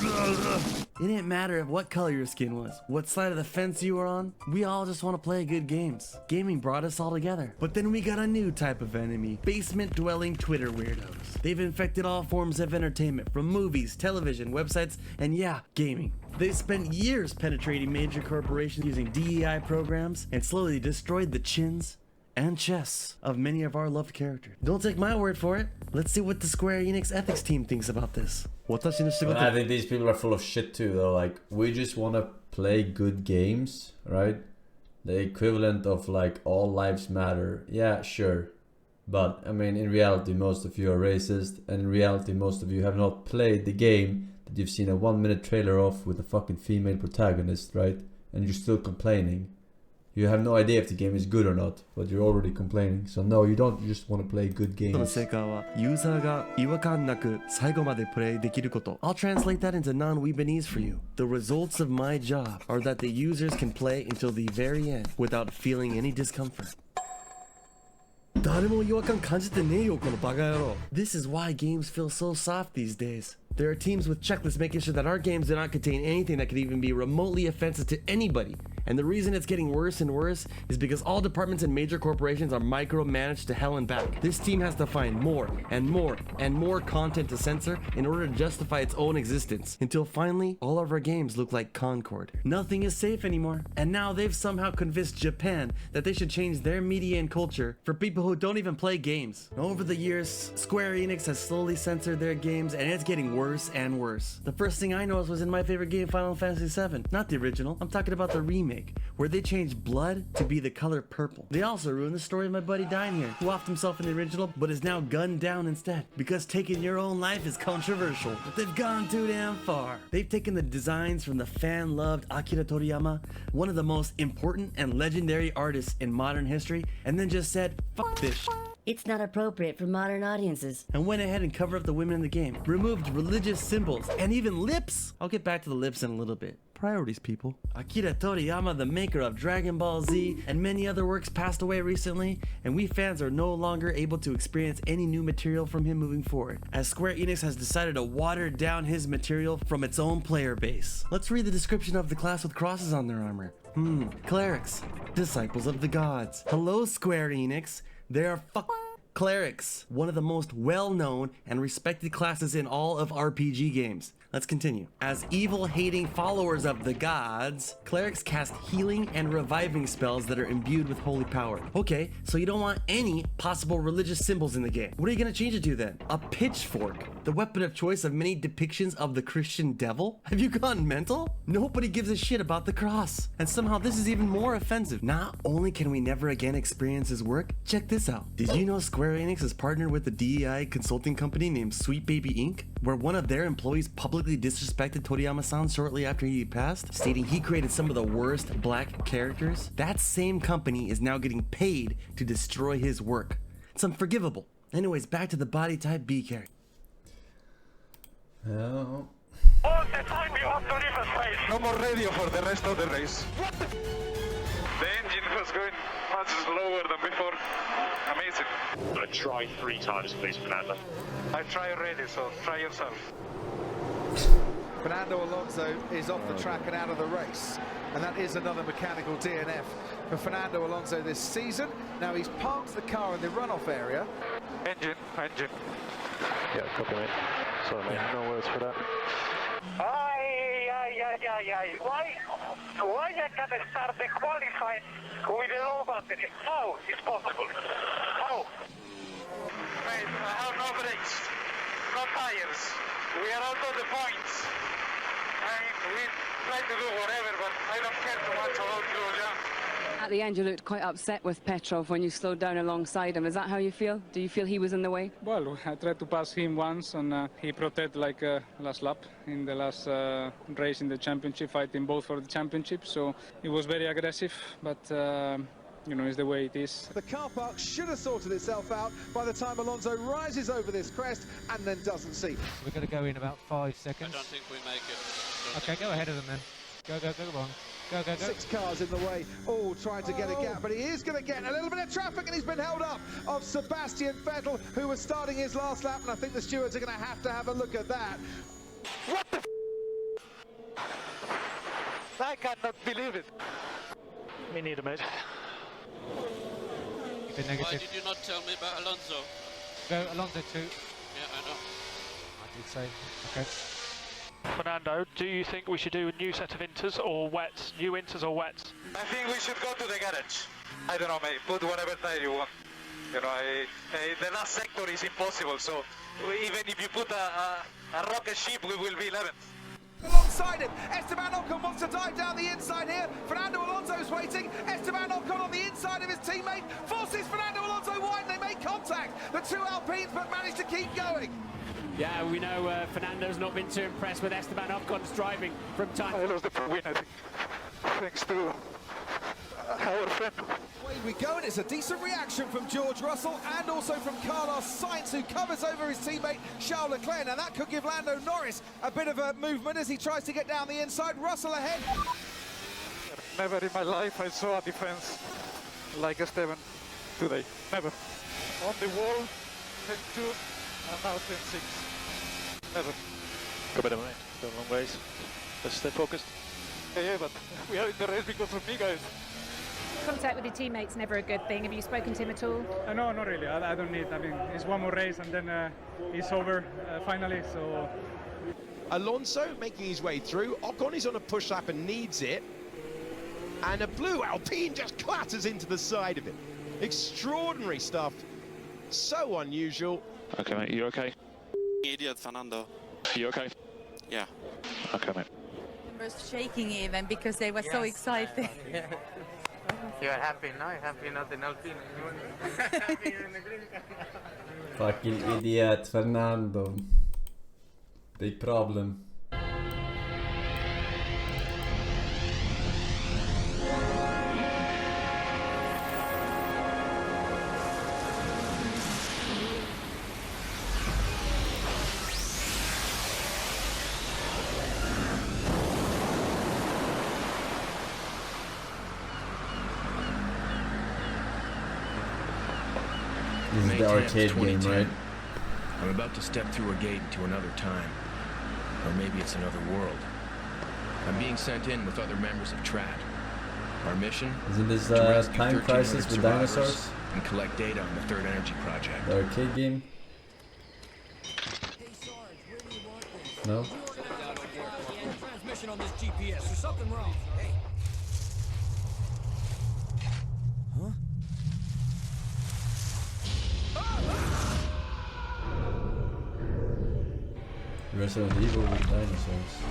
It didn't matter what color your skin was, what side of the fence you were on. We all just want to play good games. Gaming brought us all together. But then we got a new type of enemy. Basement-dwelling Twitter weirdos. They've infected all forms of entertainment, from movies, television, websites, and yeah, gaming. They spent years penetrating major corporations using DEI programs and slowly destroyed the chins and chests of many of our loved characters. Don't take my word for it. Let's see what the Square Enix ethics team thinks about this. But I think these people are full of shit too. They're like, we just want to play good games, right? The equivalent of like all lives matter. Yeah, sure. But I mean, in reality, most of you are racist, and in reality, most of you have not played the game that you've seen a 1-minute trailer of with a fucking female protagonist, right? And you're still complaining. You have no idea if the game is good or not, but you're already complaining. So no, you don't just want to play good games. I'll translate that into non-Weebanese for you. The results of my job are that the users can play until the very end without feeling any discomfort. This is why games feel so soft these days. There are teams with checklists making sure that our games do not contain anything that could even be remotely offensive to anybody. And the reason it's getting worse and worse is because all departments and major corporations are micromanaged to hell and back. This team has to find more and more and more content to censor in order to justify its own existence, until finally all of our games look like Concord. Nothing is safe anymore. And now they've somehow convinced Japan that they should change their media and culture for people who don't even play games. Over the years, Square Enix has slowly censored their games, and it's getting worse and worse. The first thing I noticed was in my favorite game, Final Fantasy VII. Not the original, I'm talking about the remake, where they changed blood to be the color purple. They also ruined the story of my buddy Dine here, who offed himself in the original, but is now gunned down instead. Because taking your own life is controversial, but they've gone too damn far. They've taken the designs from the fan-loved Akira Toriyama, one of the most important and legendary artists in modern history, and then just said, fuck this. It's not appropriate for modern audiences. And went ahead and covered up the women in the game. Removed religious symbols and even lips. I'll get back to the lips in a little bit. Priorities, people. Akira Toriyama, the maker of Dragon Ball Z and many other works, passed away recently, and we fans are no longer able to experience any new material from him moving forward, as Square Enix has decided to water down his material from its own player base. Let's read the description of the class with crosses on their armor. Clerics. Disciples of the gods. Hello, Square Enix. They are clerics, one of the most well-known and respected classes in all of RPG games. Let's continue. As evil-hating followers of the gods, clerics cast healing and reviving spells that are imbued with holy power. Okay, so you don't want any possible religious symbols in the game. What are you gonna change it to then? A pitchfork, the weapon of choice of many depictions of the Christian devil? Have you gone mental? Nobody gives a shit about the cross. And somehow this is even more offensive. Not only can we never again experience his work, check this out. Did you know Square Enix has partnered with a DEI consulting company named Sweet Baby Inc., where one of their employees publicly disrespected Toriyama-san shortly after he passed, stating he created some of the worst black characters? That same company is now getting paid to destroy his work. It's unforgivable. Anyways, back to the body type B character. All the time you have to leave the space. No more radio for the rest of the race. What the? The engine was going much slower than before. Amazing. Try 3 times, please, Fernando. I try already, so try yourself. Fernando Alonso is off the track and out of the race, and that is another mechanical DNF for Fernando Alonso this season. Now he's parked the car in the runoff area. Engine. Yeah, copy, mate. Sorry, mate, no words for that. Why I can't start the qualifying with a low battery? How is possible? How? mate. I have no brakes, no tires. We are out of the points. I mean, we try to do whatever, but I don't care too much about Grosjean. At the end, you looked quite upset with Petrov when you slowed down alongside him. Is that how you feel? Do you feel he was in the way? Well, I tried to pass him once, and he protected like last lap in the last race in the championship, fighting both for the championship. So it was very aggressive, but you know, it's the way it is. The car park should have sorted itself out by the time Alonso rises over this crest and then doesn't see. We're going to go in about 5 seconds. I don't think we make it. Okay, go ahead of them then. Go on. Go. 6 cars in the way, all trying to get a gap, but he is going to get a little bit of traffic, and he's been held up of Sebastian Vettel, who was starting his last lap, and I think the stewards are going to have a look at that. What the I cannot believe it. Me neither, mate. Why did you not tell me about Alonso? Go Alonso too. Yeah, I know. I did say. Okay. Fernando, do you think we should do a new set of inters or wets? New inters or wets? I think we should go to the garage. I don't know, mate. Put whatever tire you want. You know, the last sector is impossible, so even if you put a rocket ship, we will be 11th. Alongside him, Esteban Ocon wants to dive down the inside here. Fernando Alonso's waiting. Esteban Ocon on the inside of his teammate forces Fernando Alonso wide, and they make contact. The 2 Alpines, but manage to keep going. Yeah, we know Fernando's not been too impressed with Esteban Ocon's driving from time. I lost the win, I think, thanks to our friend. Away we go, and it's a decent reaction from George Russell and also from Carlos Sainz, who covers over his teammate Charles Leclerc. Now that could give Lando Norris a bit of a movement as he tries to get down the inside. Russell ahead. Never in my life I saw a defense like Esteban today. Never. On the wall, 10-2, and now 10-6. Never. Go better, mate. Go long ways. Let's stay focused. Yeah, but we are in the race because of me, guys. Contact with your teammates never a good thing. Have you spoken to him at all? No, not really. I don't need. I mean, it's one more race, and then it's over finally. So. Alonso making his way through. Ocon is on a push lap and needs it. And a blue Alpine just clatters into the side of him. Extraordinary stuff. So unusual. Okay, mate, you okay? Idiot, Fernando. You okay? Yeah. Okay, mate. Members shaking even because they were so excited. You are happy now? You're happy not in Alpine. Fucking idiot, Fernando. Big problem. This is the arcade game, right? I'm about to step through a gate into another time. Or maybe it's another world. I'm being sent in with other members of TRAT. Our mission? Isn't this to rescue Time 1,300 Crisis with survivors dinosaurs? and collect data on the Third Energy Project. The arcade game? No? Transmission on this GPS. There's something wrong. Hey. Huh? Resident Evil with dinosaurs.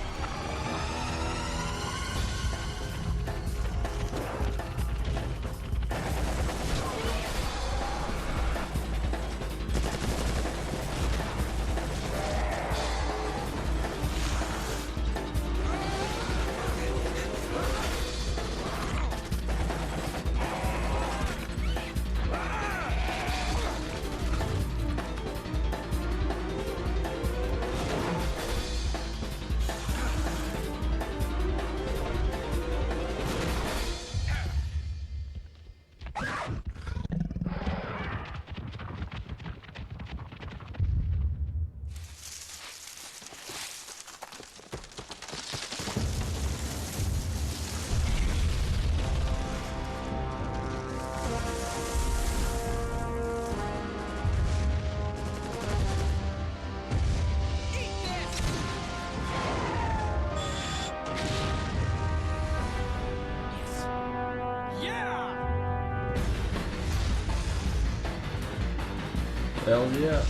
Hell yeah.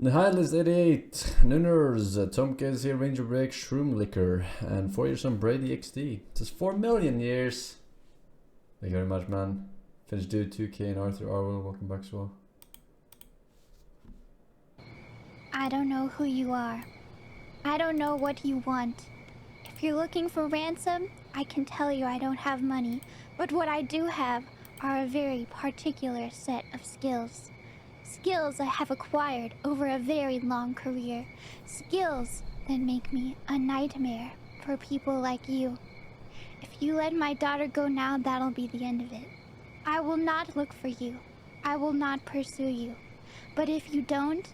Nihilist 88, Nunners, Tomka is here, Ranger Break, Shroom Liquor, and 4 years on Brady XD. It says 4 million years. Thank you very much, man. Finnish Dude 2K and Arthur Arwell, welcome back as well. I don't know who you are. I don't know what you want. If you're looking for ransom, I can tell you I don't have money, but what I do have are a very particular set of skills. Skills I have acquired over a very long career. Skills that make me a nightmare for people like you. If you let my daughter go now, that'll be the end of it. I will not look for you. I will not pursue you. But if you don't,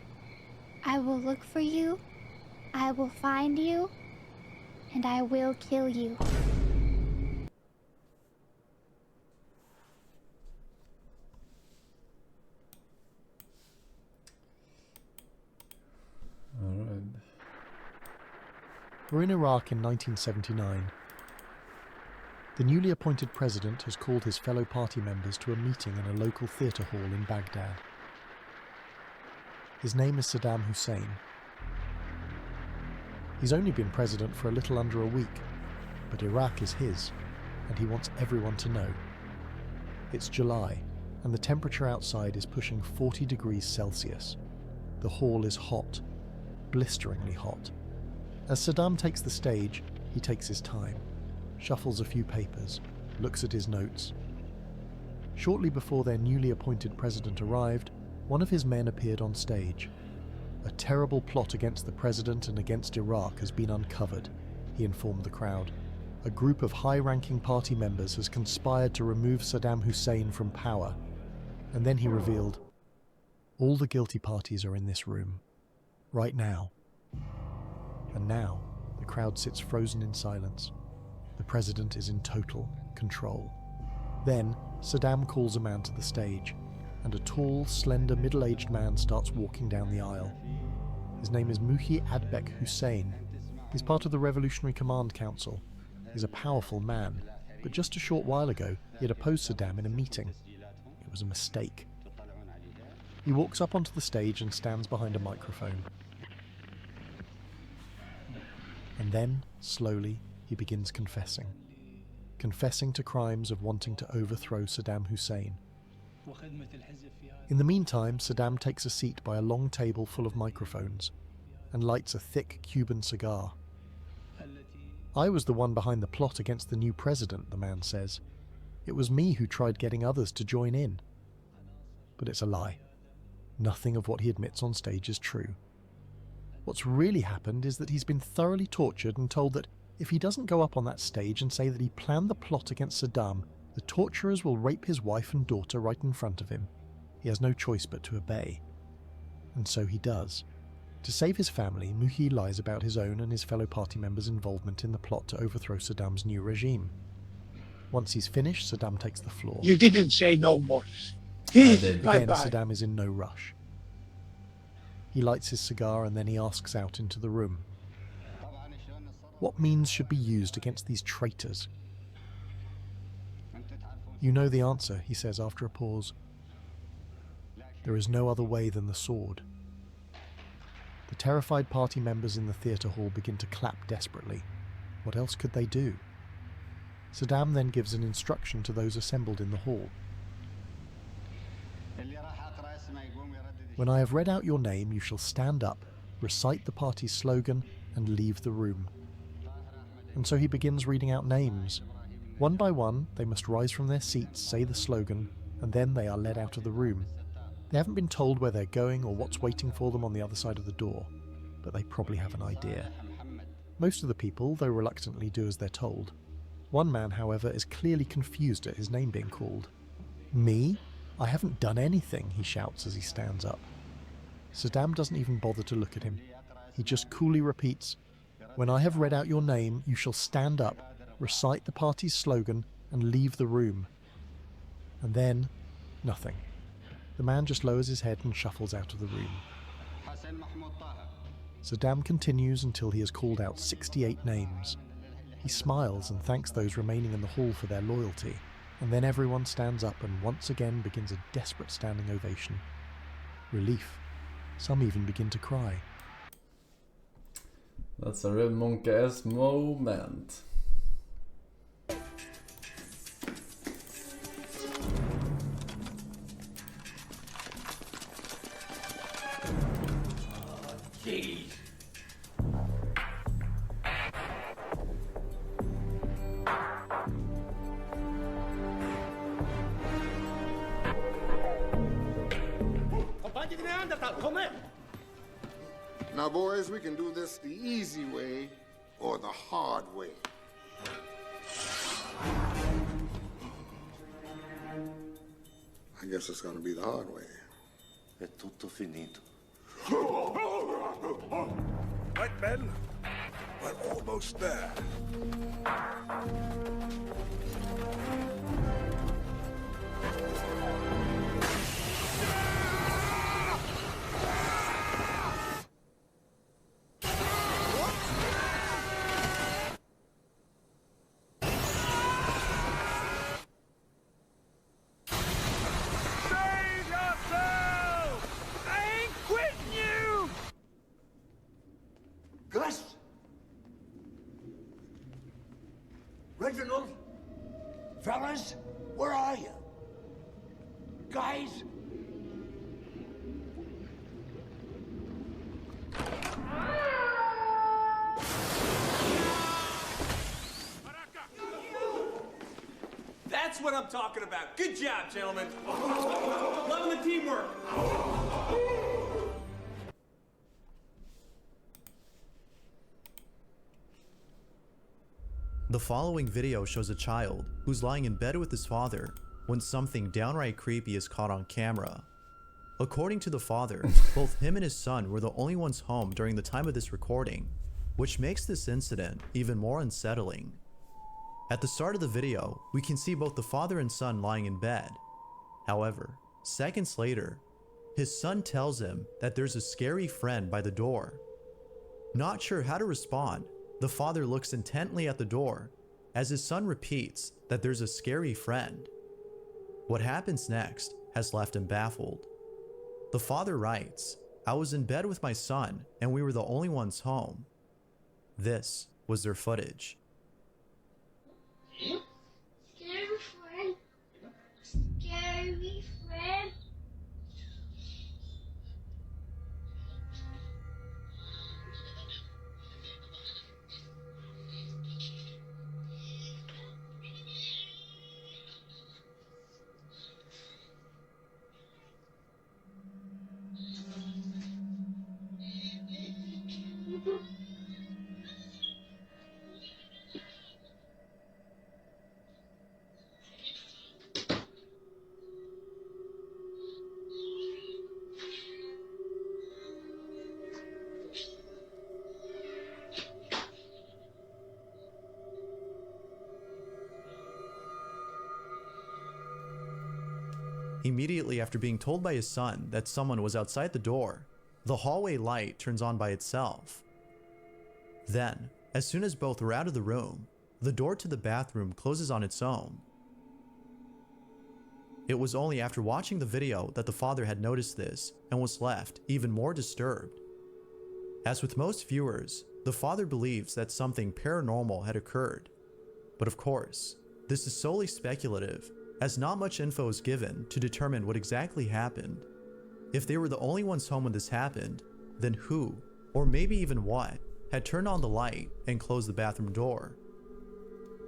I will look for you, I will find you, and I will kill you. Alright. We're in Iraq in 1979. The newly appointed president has called his fellow party members to a meeting in a local theatre hall in Baghdad. His name is Saddam Hussein. He's only been president for a little under a week, but Iraq is his, and he wants everyone to know. It's July, and the temperature outside is pushing 40 degrees Celsius. The hall is hot, blisteringly hot. As Saddam takes the stage, he takes his time, shuffles a few papers, looks at his notes. Shortly before their newly appointed president arrived, one of his men appeared on stage. A terrible plot against the president and against Iraq has been uncovered, he informed the crowd. A group of high-ranking party members has conspired to remove Saddam Hussein from power. And then he revealed, all the guilty parties are in this room, right now. And now, the crowd sits frozen in silence. The president is in total control. Then, Saddam calls a man to the stage, and a tall, slender, middle-aged man starts walking down the aisle. His name is Muhi Adbek Hussein. He's part of the Revolutionary Command Council. He's a powerful man, but just a short while ago, he had opposed Saddam in a meeting. It was a mistake. He walks up onto the stage and stands behind a microphone. And then, slowly, he begins confessing. Confessing to crimes of wanting to overthrow Saddam Hussein. In the meantime, Saddam takes a seat by a long table full of microphones and lights a thick Cuban cigar. I was the one behind the plot against the new president, the man says. It was me who tried getting others to join in. But it's a lie. Nothing of what he admits on stage is true. What's really happened is that he's been thoroughly tortured and told that if he doesn't go up on that stage and say that he planned the plot against Saddam, the torturers will rape his wife and daughter right in front of him. He has no choice but to obey. And so he does. To save his family, Muhi lies about his own and his fellow party members' involvement in the plot to overthrow Saddam's new regime. Once he's finished, Saddam takes the floor. You didn't say no more. Again, Saddam is in no rush. He lights his cigar and then he asks out into the room. What means should be used against these traitors? You know the answer, he says after a pause. There is no other way than the sword. The terrified party members in the theatre hall begin to clap desperately. What else could they do? Saddam then gives an instruction to those assembled in the hall. When I have read out your name, you shall stand up, recite the party's slogan, and leave the room. And so he begins reading out names. One by one, they must rise from their seats, say the slogan, and then they are led out of the room. They haven't been told where they're going or what's waiting for them on the other side of the door, but they probably have an idea. Most of the people, though reluctantly, do as they're told. One man, however, is clearly confused at his name being called. Me? I haven't done anything, he shouts as he stands up. Saddam doesn't even bother to look at him. He just coolly repeats, when I have read out your name, you shall stand up, recite the party's slogan, and leave the room. And then, nothing. The man just lowers his head and shuffles out of the room. Saddam continues until he has called out 68 names. He smiles and thanks those remaining in the hall for their loyalty, and then everyone stands up and once again begins a desperate standing ovation. Relief. Some even begin to cry. That's a real Monk-esque moment. Jeez. Now, boys, we can do this the easy way or the hard way. I guess it's gonna be the hard way. È tutto finito. Right, men? We're almost there. Save yourselves! I ain't quitting you! Gus? Reginald? Fellas, where are you? Guys? That's what I'm talking about. Good job, gentlemen. Loving the teamwork. The following video shows a child who's lying in bed with his father when something downright creepy is caught on camera. According to the father, both him and his son were the only ones home during the time of this recording, which makes this incident even more unsettling. At the start of the video, we can see both the father and son lying in bed. However, seconds later, his son tells him that there's a scary friend by the door. Not sure how to respond, the father looks intently at the door as his son repeats that there's a scary friend. What happens next has left him baffled. The father writes, "I was in bed with my son and we were the only ones home." This was their footage. Scary friend. Scary friend. Immediately after being told by his son that someone was outside the door, the hallway light turns on by itself. Then, as soon as both are out of the room, the door to the bathroom closes on its own. It was only after watching the video that the father had noticed this and was left even more disturbed. As with most viewers, the father believes that something paranormal had occurred. But of course, this is solely speculative, as not much info is given to determine what exactly happened. If they were the only ones home when this happened, then who, or maybe even what, had turned on the light and closed the bathroom door?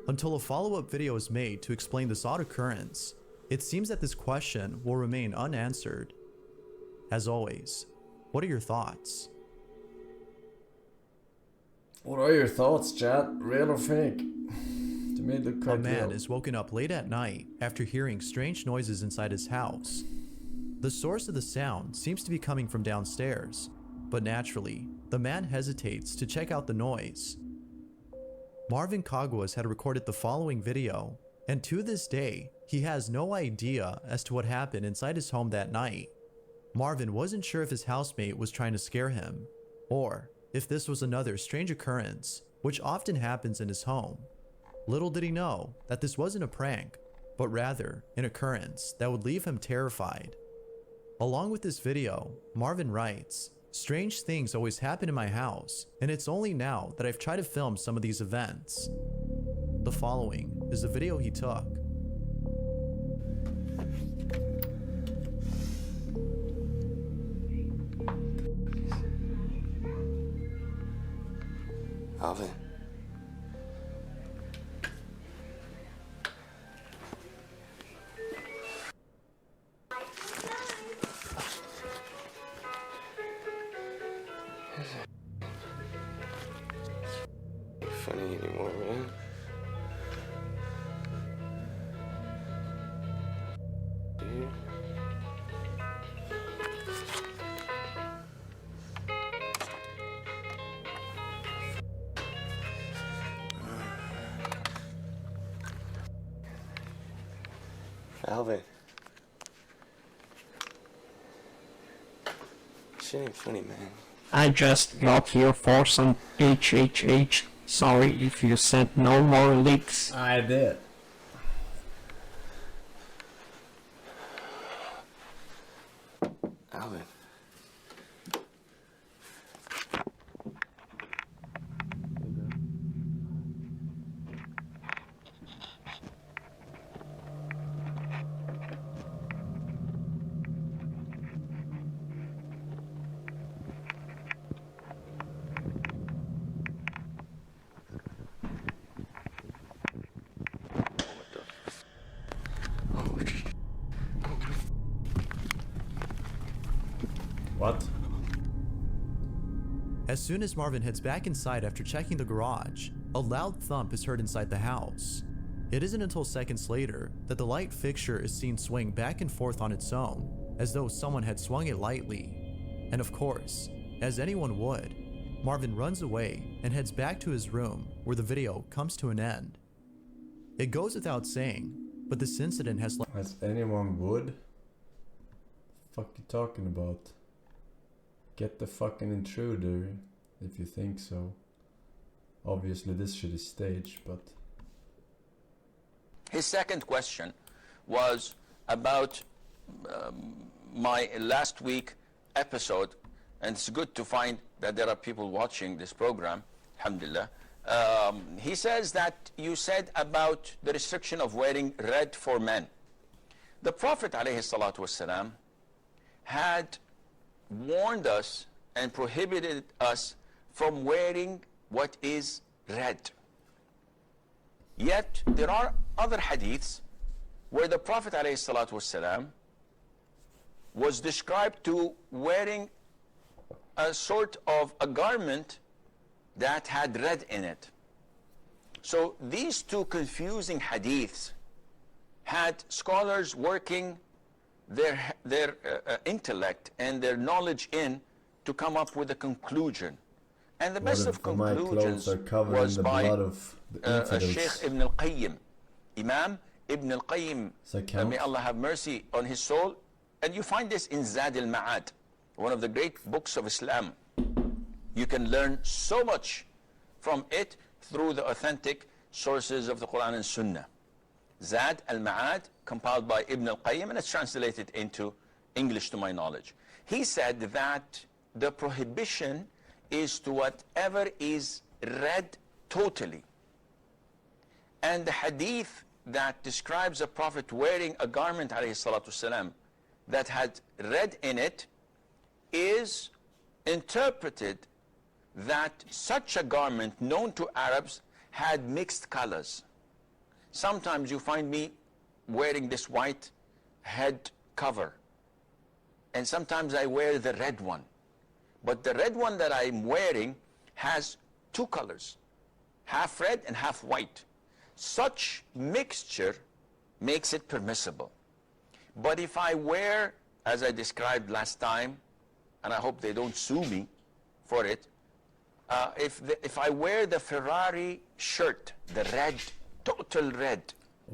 Until a follow-up video is made to explain this odd occurrence, it seems that this question will remain unanswered. As always, what are your thoughts? What are your thoughts, chat? Real or fake? A man is woken up late at night after hearing strange noises inside his house. The source of the sound seems to be coming from downstairs, but naturally, the man hesitates to check out the noise. Marvin Caguas had recorded the following video, and to this day, he has no idea as to what happened inside his home that night. Marvin wasn't sure if his housemate was trying to scare him, or if this was another strange occurrence, which often happens in his home. Little did he know that this wasn't a prank, but rather an occurrence that would leave him terrified. Along with this video, Marvin writes, "Strange things always happen in my house, and it's only now that I've tried to film some of these events." The following is the video he took. Alvin. Funny anymore, man. Dude. Alvin. Shit ain't funny, man. I just got here for some HHH. Sorry if you sent no more leaks. I did. Alvin. What? As soon as Marvin heads back inside after checking the garage, a loud thump is heard inside the house. It isn't until seconds later that the light fixture is seen swing back and forth on its own, as though someone had swung it lightly. And of course, as anyone would, Marvin runs away and heads back to his room, where the video comes to an end. It goes without saying, but this incident has As anyone would? Fuck you talking about? Get the fucking intruder, if you think so. Obviously this shit is staged, but... His second question was about my last week episode, and it's good to find that there are people watching this program, alhamdulillah. He says that you said about the restriction of wearing red for men. The Prophet ﷺ had warned us and prohibited us from wearing what is red. Yet there are other hadiths where the Prophet ﷺ was described to wearing a sort of a garment that had red in it. So these two confusing hadiths had scholars working their intellect and their knowledge in to come up with a conclusion. And the best of conclusions was by Sheikh Ibn al-Qayyim, Imam Ibn al-Qayyim, may Allah have mercy on his soul. And you find this in Zad al-Ma'ad, one of the great books of Islam. You can learn so much from it through the authentic sources of the Quran and Sunnah. Zad al-Ma'ad, compiled by Ibn al-Qayyim, and it's translated into English to my knowledge. He said that the prohibition is to whatever is red totally. And the hadith that describes a prophet wearing a garment, alayhi salatu wasalam, that had red in it, is interpreted that such a garment known to Arabs had mixed colors. Sometimes you find me wearing this white head cover, and sometimes I wear the red one. But the red one that I'm wearing has two colors, half red and half white. Such mixture makes it permissible. But if I wear, as I described last time, and I hope they don't sue me for it, if I wear the Ferrari shirt, the red, total red,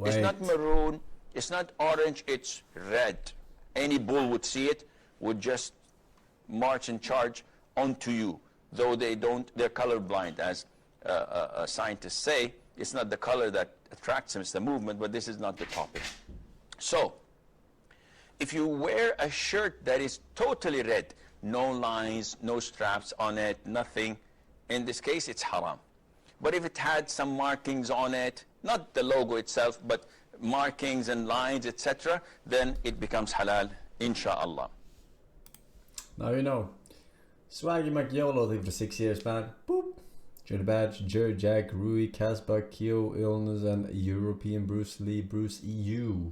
it's not maroon, it's not orange, it's red. Any bull would see it, would just march and charge onto you. Though they don't, they're colorblind, as scientists say. It's not the color that attracts them, it's the movement, but this is not the topic. So, if you wear a shirt that is totally red, no lines, no straps on it, nothing, in this case it's haram. But if it had some markings on it, not the logo itself, but markings and lines, etc., then it becomes halal, inshallah. Now you know. Swaggy McYolo for 6 years, man. Boop. Johnny Badge, Jerry Jack, Rui, Casbah, Kyo, Illness, and European Bruce Lee, Bruce EU.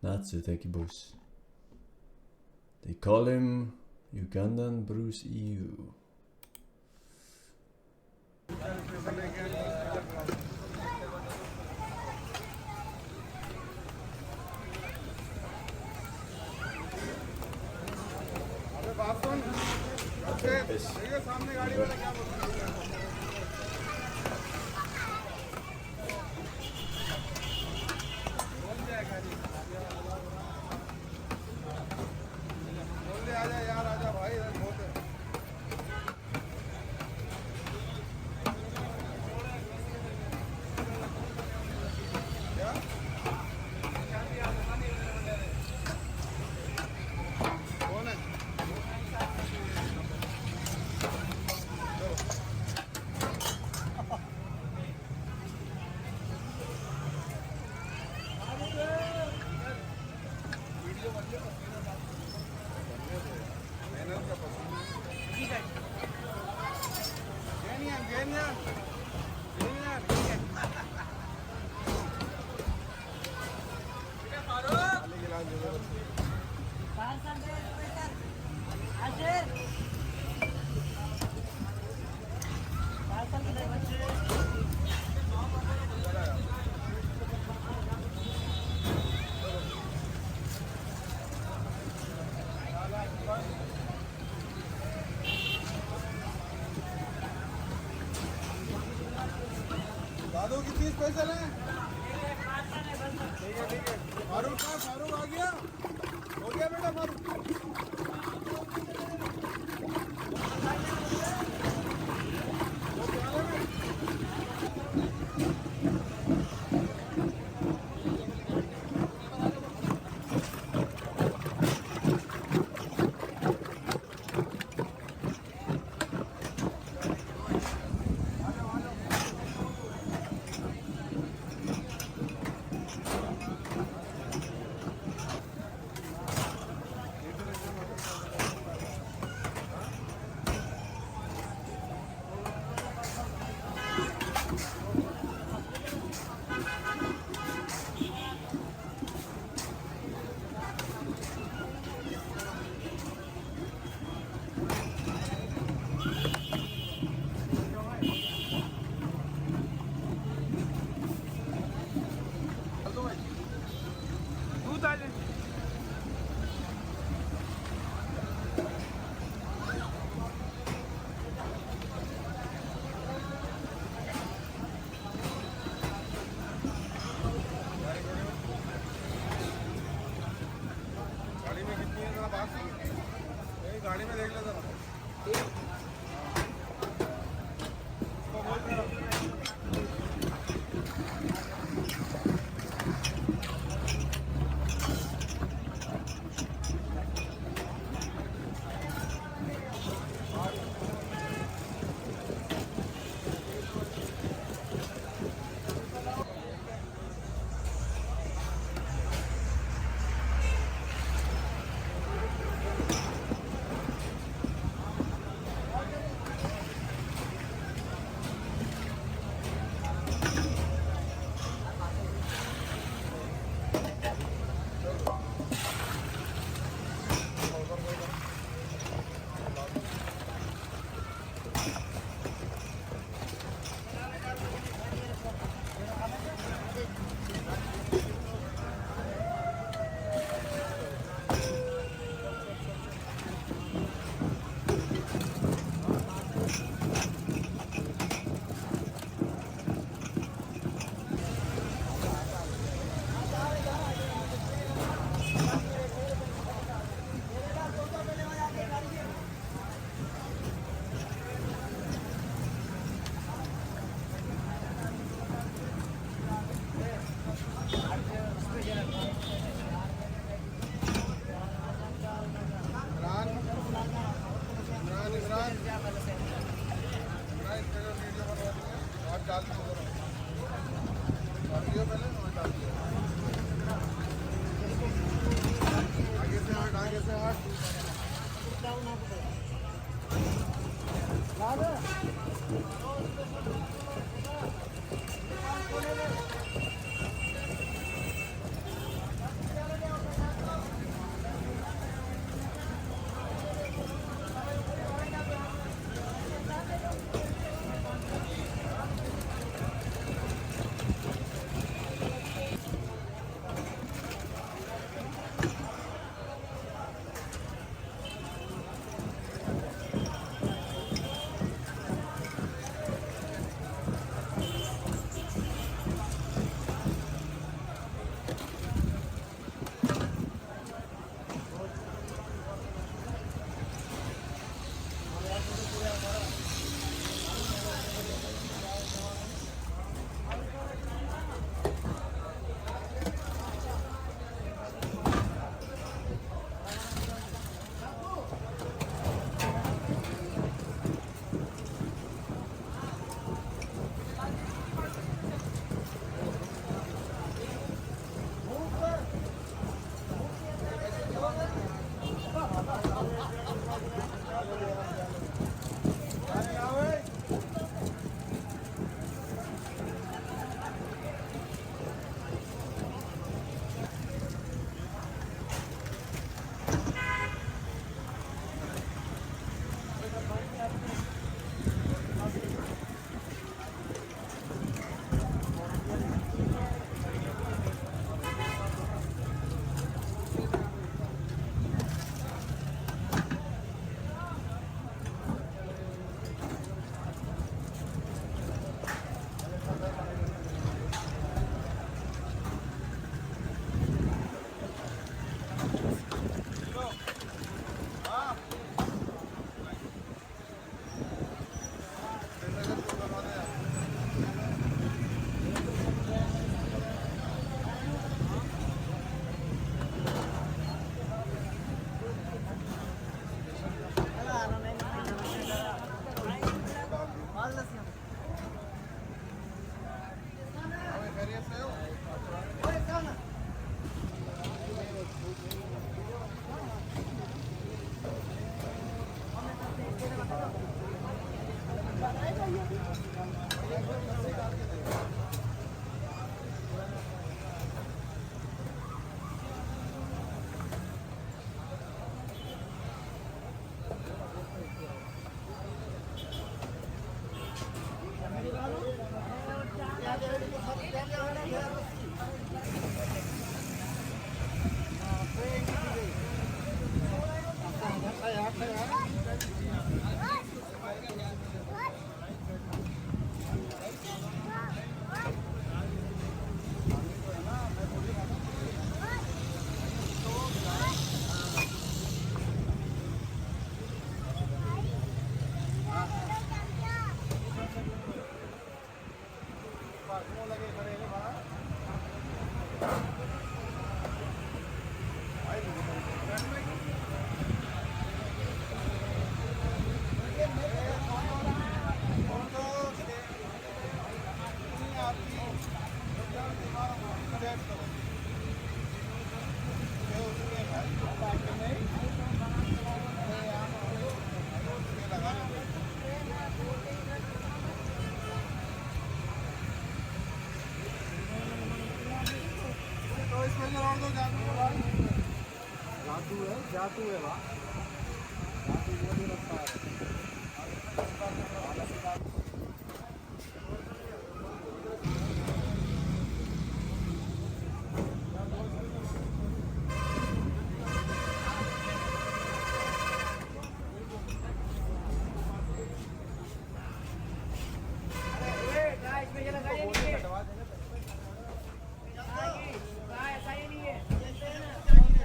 Natsu, thank you, Bruce. They call him Ugandan Bruce EU. दादू की 30 पैसे लें। ठीक है फारूक का फारूक आ गया हो गया बेटा फारूक। गाड़ी में देख ले जरा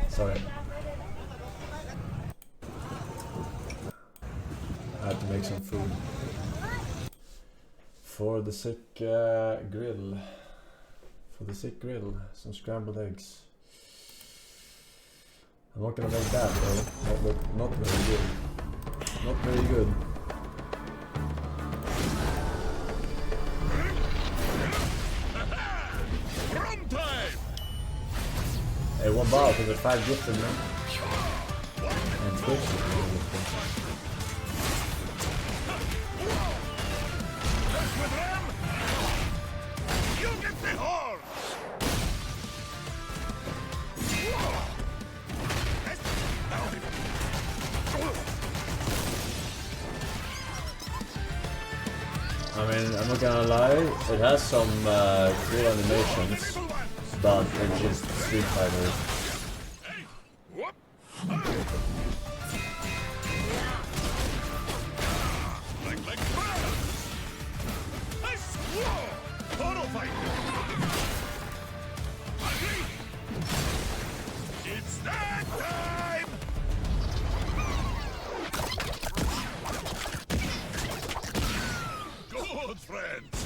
Sorry. I had to make some food. For the sick grill. For the sick grill, some scrambled eggs. I'm not gonna make that though. Not very good. Not very good. Hey, what about? Is it 5 gifted man? And Twitch. You get the horse! I mean, I'm not gonna lie, it has some cool animations, but it's just Street Fighter. Total fight! It's that time! Good friends!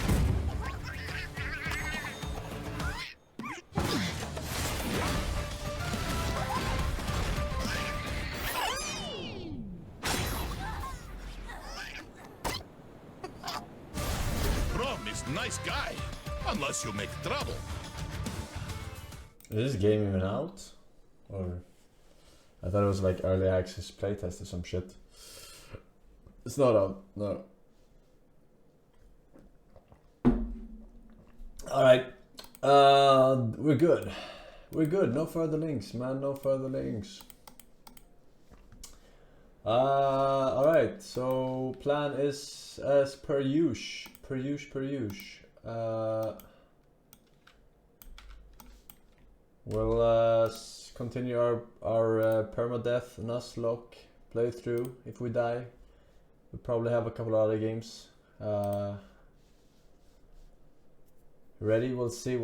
Rom is nice guy, unless you make trouble. Is this game even out? Or I thought it was like early access playtest or some shit. It's not out, no. Alright. We're good. We're good. No further links, man. No further links. Alright, so plan is as per usual. We'll continue our permadeath Nuzlocke playthrough. If we die, we'll probably have a couple of other games. Ready? We'll see.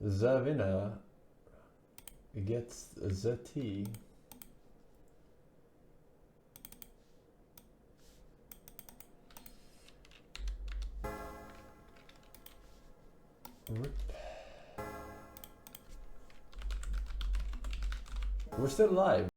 The winner gets the tea. We're still live.